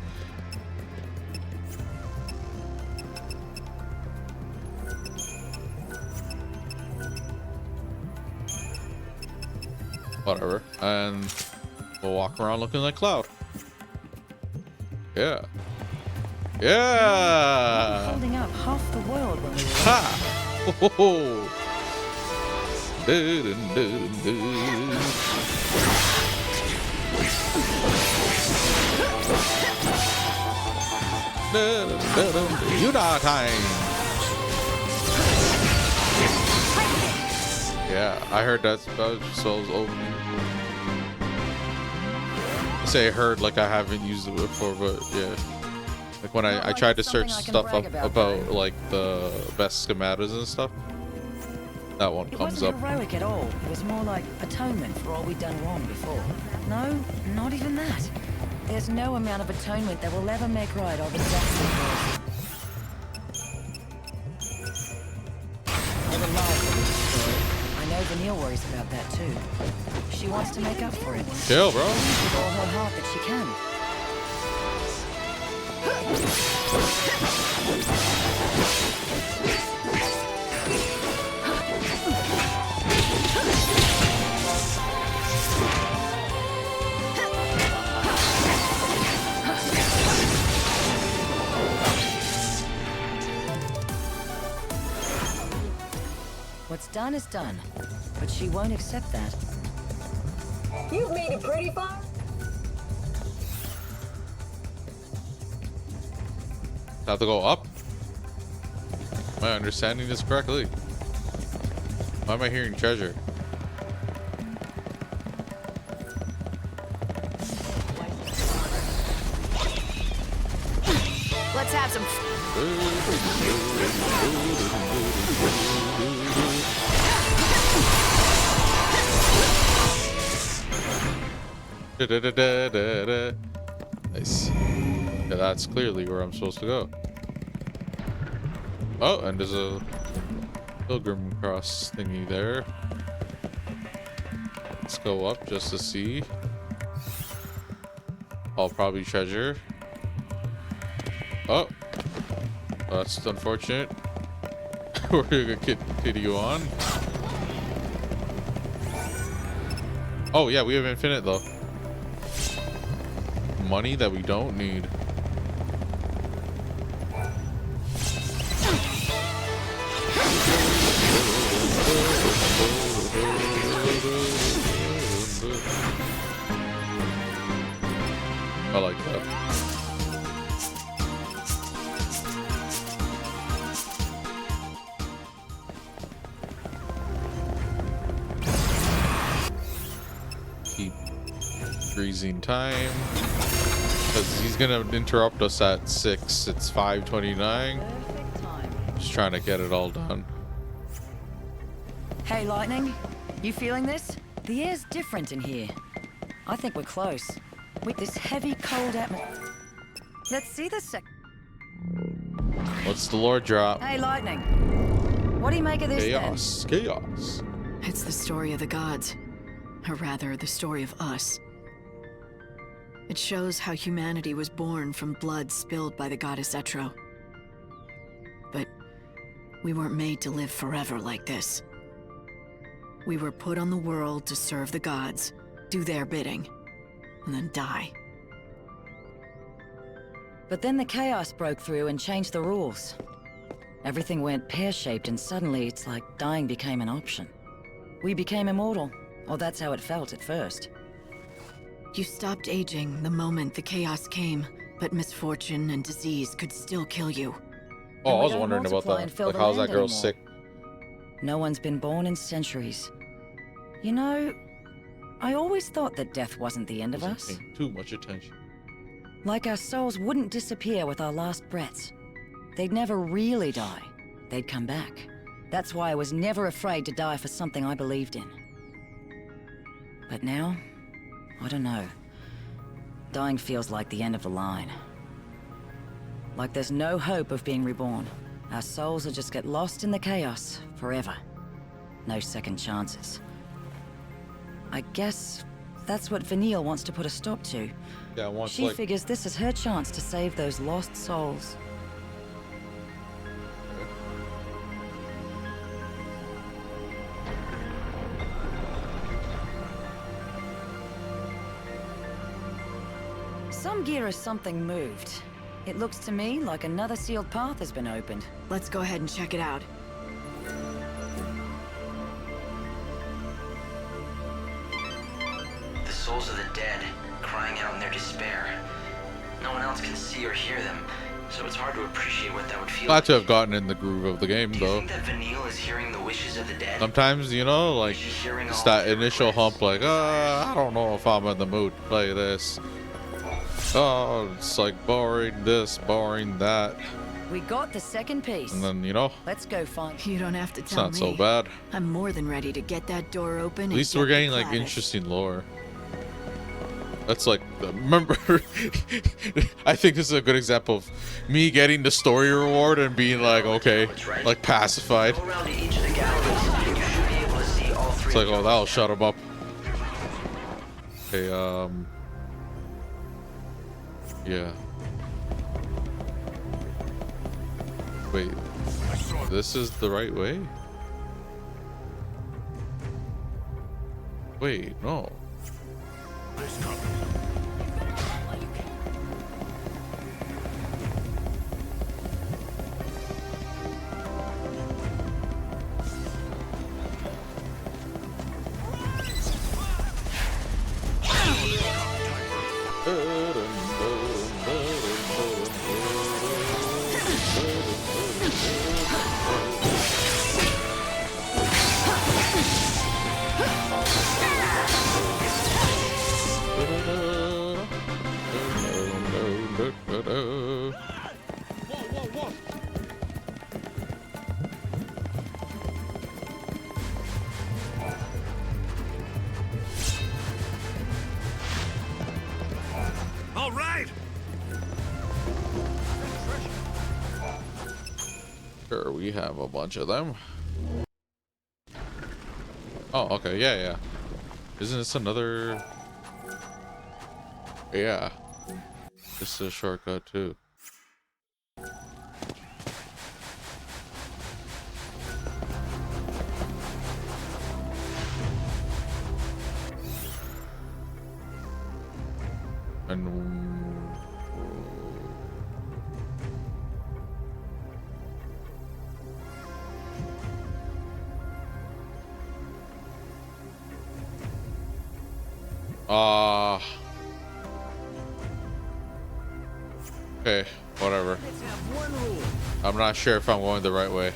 Whatever. And we'll walk around looking like Cloud. Yeah. Yeah. Holding up half the world when we were ha. Ho, ho, ho. Yuna time. Yeah, I heard that spell's open. I say I heard like I haven't used it before, but yeah. Like when I tried to search stuff up about like the best schematas and stuff, that one comes up. It wasn't heroic at all. It was more like atonement for all we'd done wrong before. No, not even that. There's no amount of atonement that will ever make right all the deaths of yours. Never mind what we destroyed. I know Vanille worries about that too. She wants to make up for it. Chill, bro. With all her heart that she can. What's done is done, but she won't accept that. You've made it pretty far. Have to go up? Am I understanding this correctly? Why am I hearing treasure? Let's have some. Nice. Yeah, that's clearly where I'm supposed to go. Oh, and there's a pilgrim cross thingy there. Let's go up just to see. I'll probably treasure. Oh, that's unfortunate. We're gonna continue on. Oh yeah, we have infinite though. Money that we don't need. I like that. Keep freezing time because he's gonna interrupt us at 6. It's 5:29. Just trying to get it all done. Hey, Lightning. You feeling this? The air's different in here. I think we're close. With this heavy, cold atmosphere. Let's see the What's the lore drop? Hey, Lightning. What do you make of this Chaos. then? Chaos. It's the story of the gods. Or rather, the story of us. It shows how humanity was born from blood spilled by the goddess Etro. But we weren't made to live forever like this. We were put on the world to serve the gods, do their bidding, and then die. But then the chaos broke through and changed the rules. Everything went pear-shaped and suddenly it's like dying became an option. We became immortal, or that's how it felt at first. You stopped aging the moment the chaos came, but misfortune and disease could still kill you. Oh, I was wondering about that. Like, how's that girl sick? No one's been born in centuries. You know, I always thought that death wasn't the end of us. Paying too much attention. Like our souls wouldn't disappear with our last breaths. They'd never really die. They'd come back. That's why I was never afraid to die for something I believed in. But now, I don't know. Dying feels like the end of the line. Like there's no hope of being reborn. Our souls will just get lost in the chaos forever. No second chances. I guess that's what Vanille wants to put a stop to. Yeah, once She figures this is her chance to save those lost souls. Some gear or something moved. It looks to me like another sealed path has been opened. Let's go ahead and check it out. The souls of the dead, crying out in their despair. No one else can see or hear them, so it's hard to appreciate what that would feel Glad like. to have gotten in the groove of the game, Do you though. think that Vanille is hearing the wishes of the dead? Sometimes, you know, like, it's that initial hump, like, I don't know if I'm in the mood to play this. Oh, it's like boring this, boring that. We got the second piece. And then, you know, Let's go find. You don't have to it's tell not me. so bad. I'm more than ready to get that door open. At least we're getting, like, interesting lore. That's like, remember, I think this is a good example of me getting the story reward and being like, okay, like pacified. It's like, oh, that'll shut him up. Okay, yeah. Wait, this is the right way? Wait, no. All right. Sure, we have a bunch of them. Oh, okay, yeah. Isn't this another? Yeah. This is a shortcut too. And okay, whatever. I'm not sure if I'm going the right way.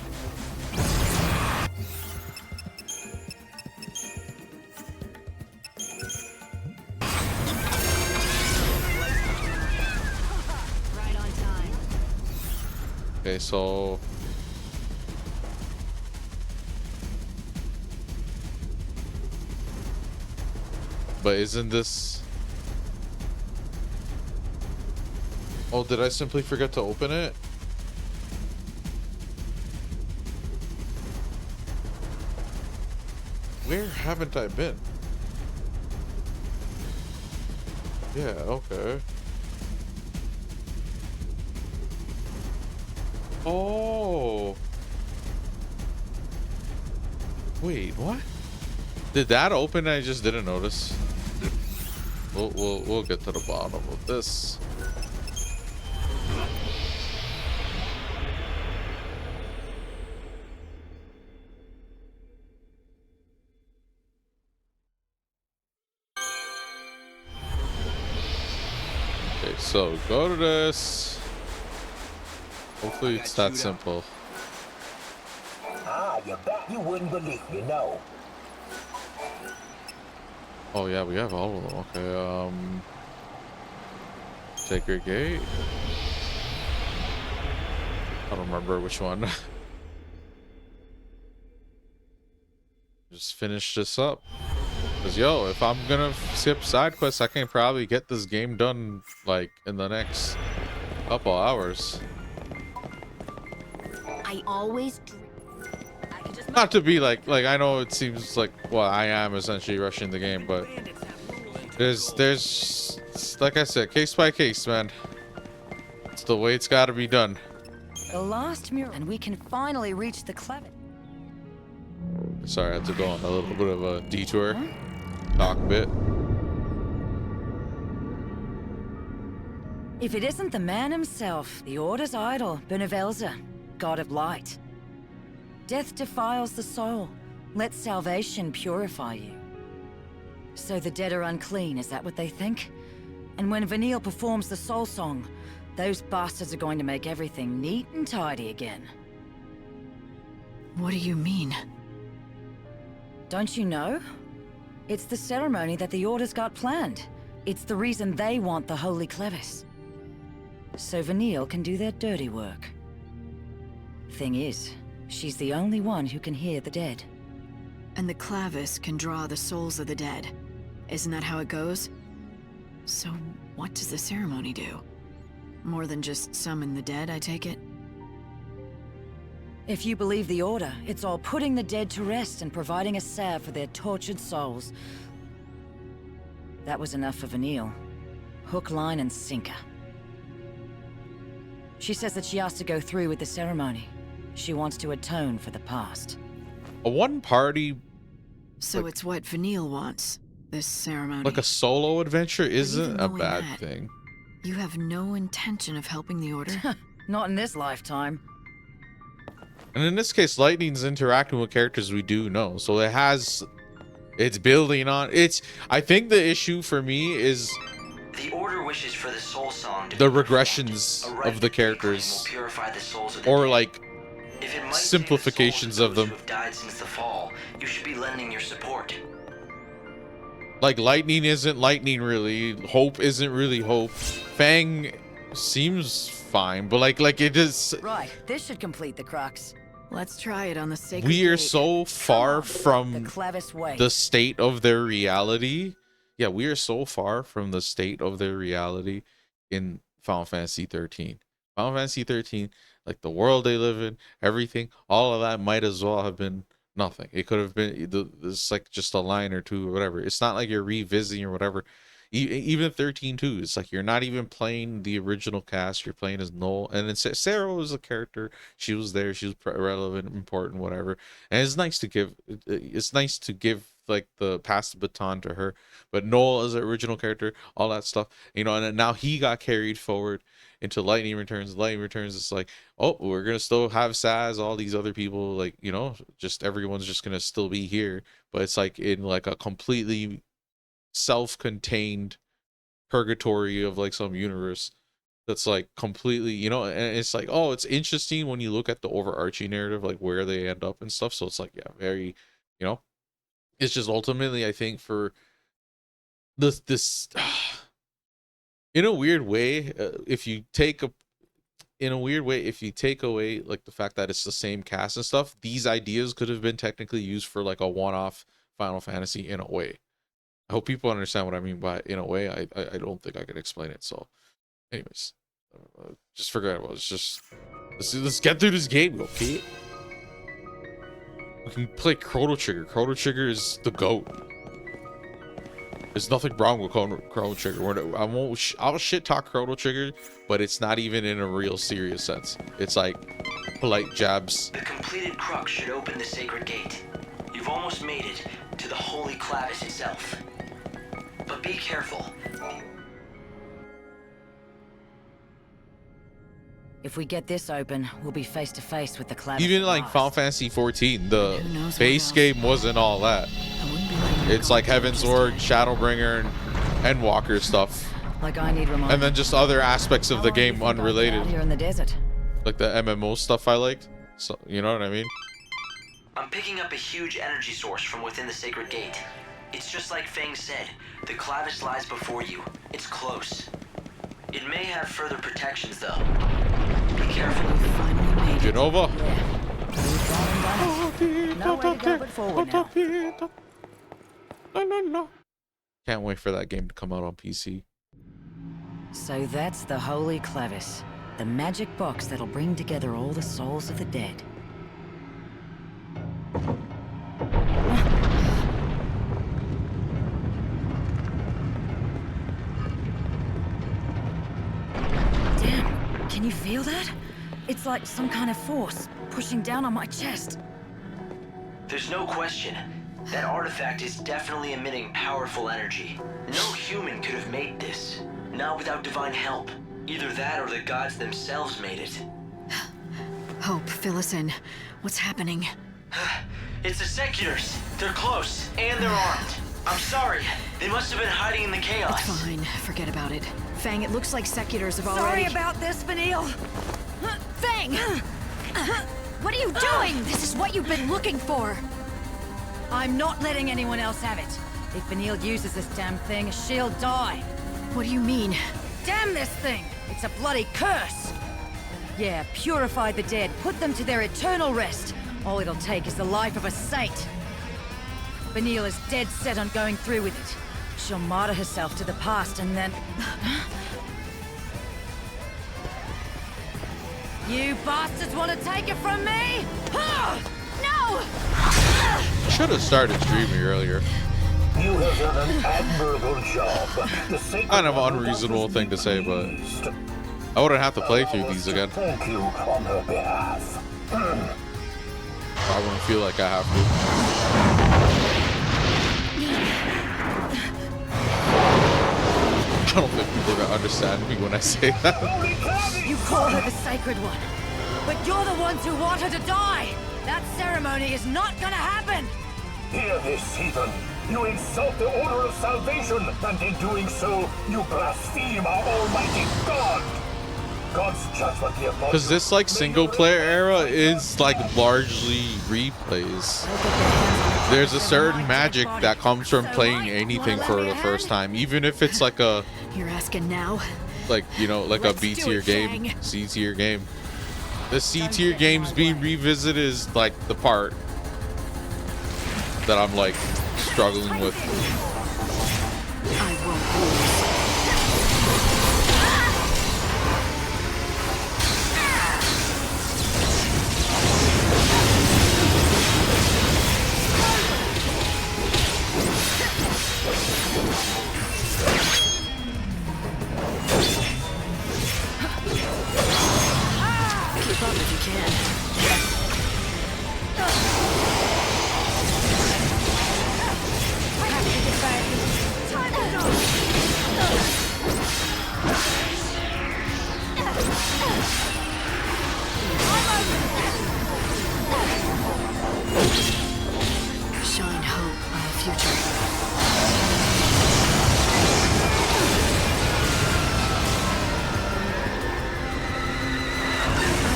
Right on time. Okay, so but isn't this? Oh, did I simply forget to open it? Where haven't I been? Yeah, okay. Oh. Wait, what? Did that open? I just didn't notice. We'll get to the bottom of this. Okay, so go to this. Hopefully it's that simple. Ah, you bet you wouldn't believe, you know. Oh yeah, we have all of them. Okay, Sacred Gate. I don't remember which one. Just finish this up. Cause yo, if I'm gonna skip side quests, I can probably get this game done like in the next couple hours. I always Not to be like I know it seems like, well, I am essentially rushing the game, but there's like I said, case by case, man. It's the way it's got to be done. The last mural, and we can finally reach the clever. Sorry, I had to go on a little bit of a detour. Talk a bit. If it isn't the man himself, the Order's idol, Benevelza, god of light. Death defiles the soul. Let salvation purify you. So the dead are unclean, is that what they think? And when Vanille performs the soul song, those bastards are going to make everything neat and tidy again. What do you mean? Don't you know? It's the ceremony that the Order's got planned. It's the reason they want the Holy Clevis. So Vanille can do their dirty work. Thing is, she's the only one who can hear the dead. And the Clavis can draw the souls of the dead. Isn't that how it goes? So what does the ceremony do? More than just summon the dead, I take it? If you believe the Order, it's all putting the dead to rest and providing a salve for their tortured souls. That was enough for Vanille. Hook, line, and sinker. She says that she has to go through with the ceremony. She wants to atone for the past. A one-party... So it's what Vanille wants, this ceremony. Like a solo adventure isn't a bad thing. You have no intention of helping the Order? Not in this lifetime. And in this case, Lightning's interacting with characters we do know. So it has... It's building on... I think the issue for me is... The Order wishes for the soul song to the regressions of the characters. Or like... simplifications of them. Who have died since the fall. You should be lending your support. Like Lightning isn't Lightning really. Hope isn't really Hope. Fang seems fine, but like it is. Right, this should complete the crux. Let's try it on the sacred We are gate. so far from The Clavis way. the state of their reality. Yeah, we are so far from the state of their reality in Final Fantasy 13. Final Fantasy 13, like the world they live in, everything, all of that might as well have been nothing. It could have been it's like just a line or two or whatever. It's not like you're revisiting or whatever. Even 13-2, it's like you're not even playing the original cast. You're playing as Noel, and then Sarah was a character. She was there. She was relevant, important, whatever. And it's nice to give. It's nice to give like the pass the baton to her. But Noel as an original character, all that stuff, you know. And now he got carried forward into Lightning Returns. Lightning Returns, it's like, oh, we're gonna still have Saz, all these other people, like, you know, just everyone's just gonna still be here. But it's like in like a completely self-contained purgatory of like some universe that's like completely, you know. And it's like, oh, it's interesting when you look at the overarching narrative, like where they end up and stuff. So it's like, yeah, very, you know, it's just ultimately, I think, for this in a weird way, if you take away like the fact that it's the same cast and stuff, these ideas could have been technically used for like a one-off Final Fantasy in a way. I hope people understand what I mean by in a way. I don't think I can explain it. So anyways, just forget about it. It's just let's get through this game, okay? We can play Chrono Trigger. Chrono Trigger is the GOAT. There's nothing wrong with Chrono Trigger. I'll shit talk Chrono Trigger, but it's not even in a real serious sense. It's like polite jabs. The completed crux should open the sacred gate. You've almost made it to the holy Clavis itself. But be careful. If we get this open, we'll be face to face with the Clavis. Even like Final Fantasy 14, the base game wasn't all that. It's like Heaven's Ward, Shadowbringer, and Walker stuff. Like I need reminding. And then just other aspects of the game unrelated. Here in the desert. Like the MMO stuff I liked. So, you know what I mean? I'm picking up a huge energy source from within the sacred gate. It's just like Fang said, the Clavis lies before you. It's close. It may have further protections though. Be careful. Genova. No way to go but forward now. No. Can't wait for that game to come out on PC. So that's the Holy Clavis, the magic box that'll bring together all the souls of the dead. Damn, can you feel that? It's like some kind of force pushing down on my chest. There's no question. That artifact is definitely emitting powerful energy. No human could have made this. Not without divine help. Either that or the gods themselves made it. Hope, fill us in. What's happening? It's the Seculars. They're close, and they're armed. I'm sorry. They must have been hiding in the chaos. It's fine. Forget about it. Fang, it looks like Seculars have already... Sorry about this, Vanille. Fang! What are you doing? This is what you've been looking for. I'm not letting anyone else have it. If Vanille uses this damn thing, she'll die. What do you mean? Damn this thing! It's a bloody curse! Yeah, purify the dead, put them to their eternal rest. All it'll take is the life of a saint. Vanille is dead set on going through with it. She'll martyr herself to the past and then... You bastards want to take it from me? No! Should have started streaming earlier. You have done an admirable job. Kind of an unreasonable thing to say, but I wouldn't have to play through these again. Thank you on her behalf. I wouldn't feel like I have to. I don't think people are gonna understand me when I say that. You call her the Sacred One, but you're the ones who want her to die! That ceremony is not gonna happen! Hear this, heathen! You insult the Order of Salvation, and in doing so, you blaspheme our almighty God! God's judgment here. Because this like single player era is like largely replays. There's a certain magic that comes from playing anything for the first time, even if it's like a... You're asking now? like, you know, like Let's a B do tier it, game, Fang. C tier game. The C tier games being revisited is like the part that I'm like struggling with. I won't lose. Keep up if you can. Shine hope on the future.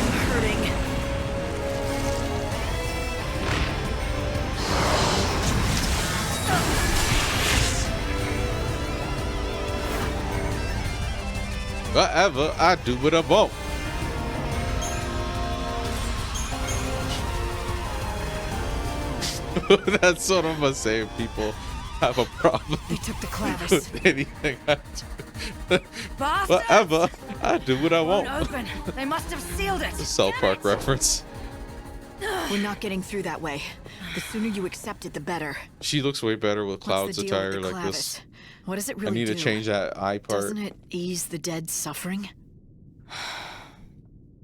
I'm hurting. Whatever, I do what I want. That's what I'm gonna say if people have a problem They took the Clavis. with anything I do. Bastards! Whatever, I do what I Won't want. open. They must have sealed it. The South Park reference. We're not getting through that way. The sooner you accept it, the better. She looks way better with Cloud's What's the deal with attire the like Clavis? this. What does it I really need do? to change that eye part. Doesn't it ease the dead's suffering?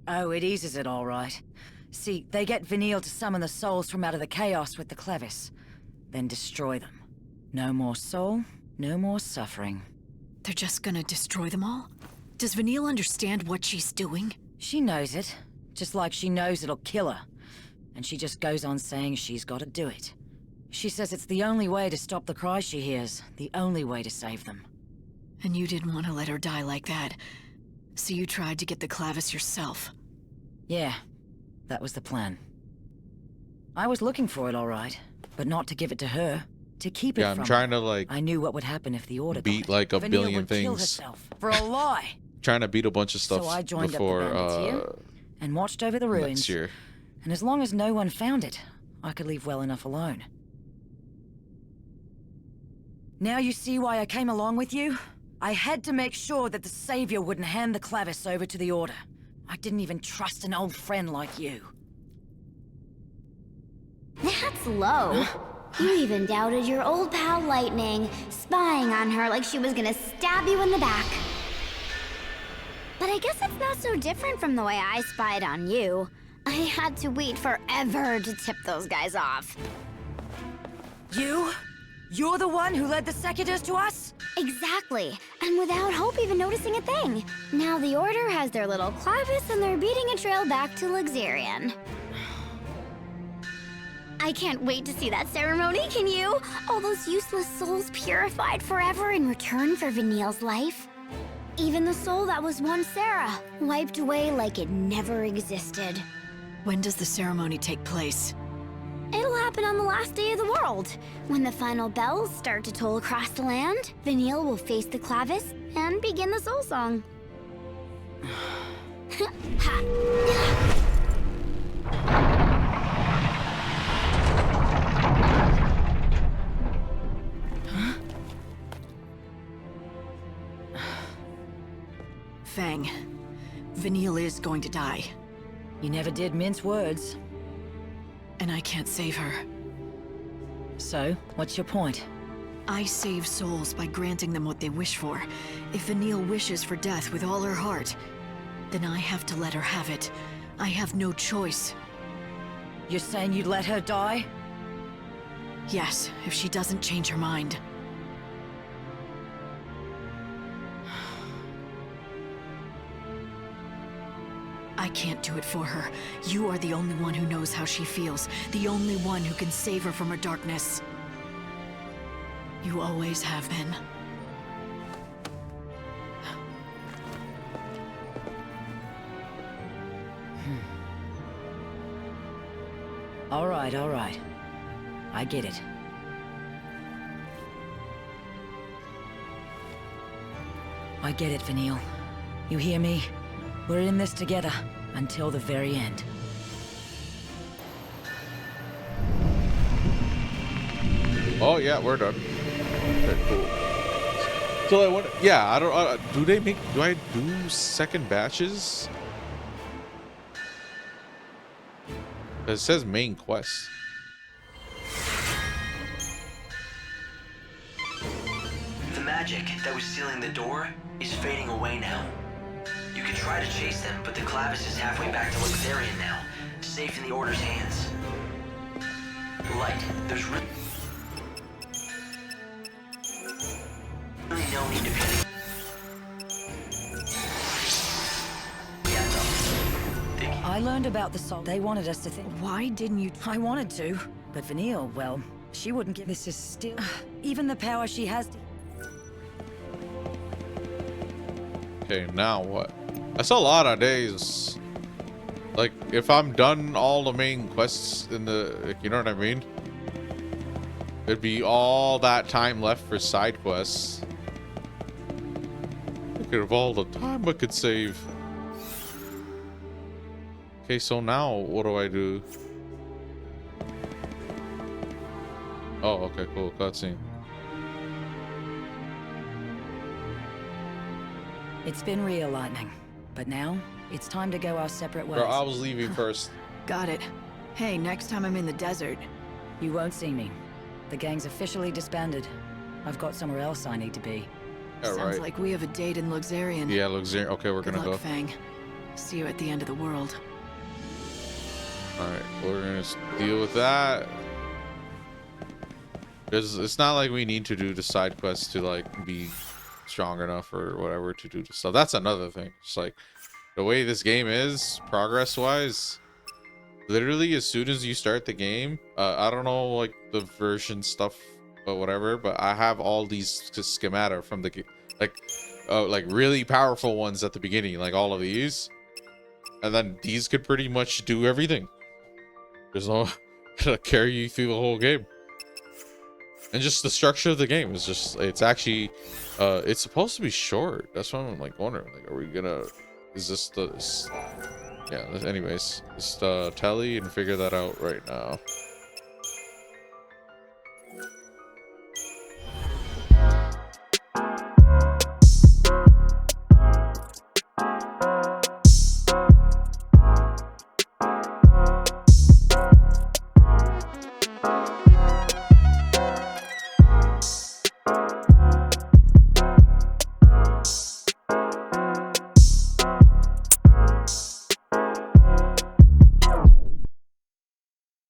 Oh, it eases it all right. See, they get Vanille to summon the souls from out of the chaos with the Clevis, then destroy them. No more soul, no more suffering. They're just gonna destroy them all? Does Vanille understand what she's doing? She knows it, just like she knows it'll kill her. And she just goes on saying she's got to do it. She says it's the only way to stop the cries she hears, the only way to save them. And you didn't want to let her die like that. So you tried to get the Clavis yourself. Yeah, that was the plan. I was looking for it all right, but not to give it to her. To keep it Yeah, from I'm trying her. to like I knew what would happen if the Order beat got it. like a Vanille billion would kill things. herself for a lie. Trying to beat a bunch of stuff So I joined before up the bandits here and watched over the ruins. next year. And as long as no one found it, I could leave well enough alone. Now you see why I came along with you? I had to make sure that the Savior wouldn't hand the Clavis over to the Order. I didn't even trust an old friend like you. That's low. You even doubted your old pal Lightning, spying on her like she was gonna stab you in the back. But I guess it's not so different from the way I spied on you. I had to wait forever to tip those guys off. You? You're the one who led the Secutors to us? Exactly, and without Hope even noticing a thing. Now the Order has their little Clavis and they're beating a trail back to Luxerion. I can't wait to see that ceremony, can you? All those useless souls purified forever in return for Vanille's life. Even the soul that was once Sarah, wiped away like it never existed. When does the ceremony take place? It'll happen on the last day of the world. When the final bells start to toll across the land, Vanille will face the Clavis and begin the soul song. Ha. Fang, Vanille is going to die. You never did mince words. And I can't save her. So, what's your point? I save souls by granting them what they wish for. If Vanille wishes for death with all her heart, then I have to let her have it. I have no choice. You're saying you'd let her die? Yes, if she doesn't change her mind. I can't do it for her. You are the only one who knows how she feels. The only one who can save her from her darkness. You always have been. All right, all right. I get it. I get it, Vanille. You hear me? We're in this together until the very end. Oh yeah, we're done. Okay, cool. So I want, yeah, I don't. Do they make? Do I do second batches? It says main quest. The magic that was sealing the door is fading away now. You can try to chase them, but the Clavis is halfway back to Luxarian now, safe in the Order's hands. Light, there's really no need to panic. I learned about the soul. They wanted us to think. Why didn't you? I wanted to, but Vanille, well, she wouldn't give. This is still. Even the power she has. Okay, now what? That's a lot of days. Like, if I'm done all the main quests in the, like, you know what I mean? It'd be all that time left for side quests. Look at all the time I could save. Okay, so now what do I do? Oh, okay, cool. Cutscene. It's been real, Lightning. But now, it's time to go our separate ways. Bro, I was leaving first. Got it. Hey, next time I'm in the desert. You won't see me. The gang's officially disbanded. I've got somewhere else I need to be. Yeah, Sounds right. like we have a date in Luxarian. Yeah, Luxarian. Okay, we're Good gonna luck, go. Fang. See you at the end of the world. Alright, we're gonna deal with that. Because it's not like we need to do the side quests to like be strong enough or whatever to do the stuff. That's another thing. It's like the way this game is, progress wise, literally as soon as you start the game, I don't know like the version stuff or whatever, but I have all these schemata from the like really powerful ones at the beginning, like all of these, and then these could pretty much do everything. There's no to carry you through the whole game. And just the structure of the game is just, it's actually, it's supposed to be short. That's why I'm like wondering, like, are we gonna, is this the, yeah, anyways, just tally and figure that out right now.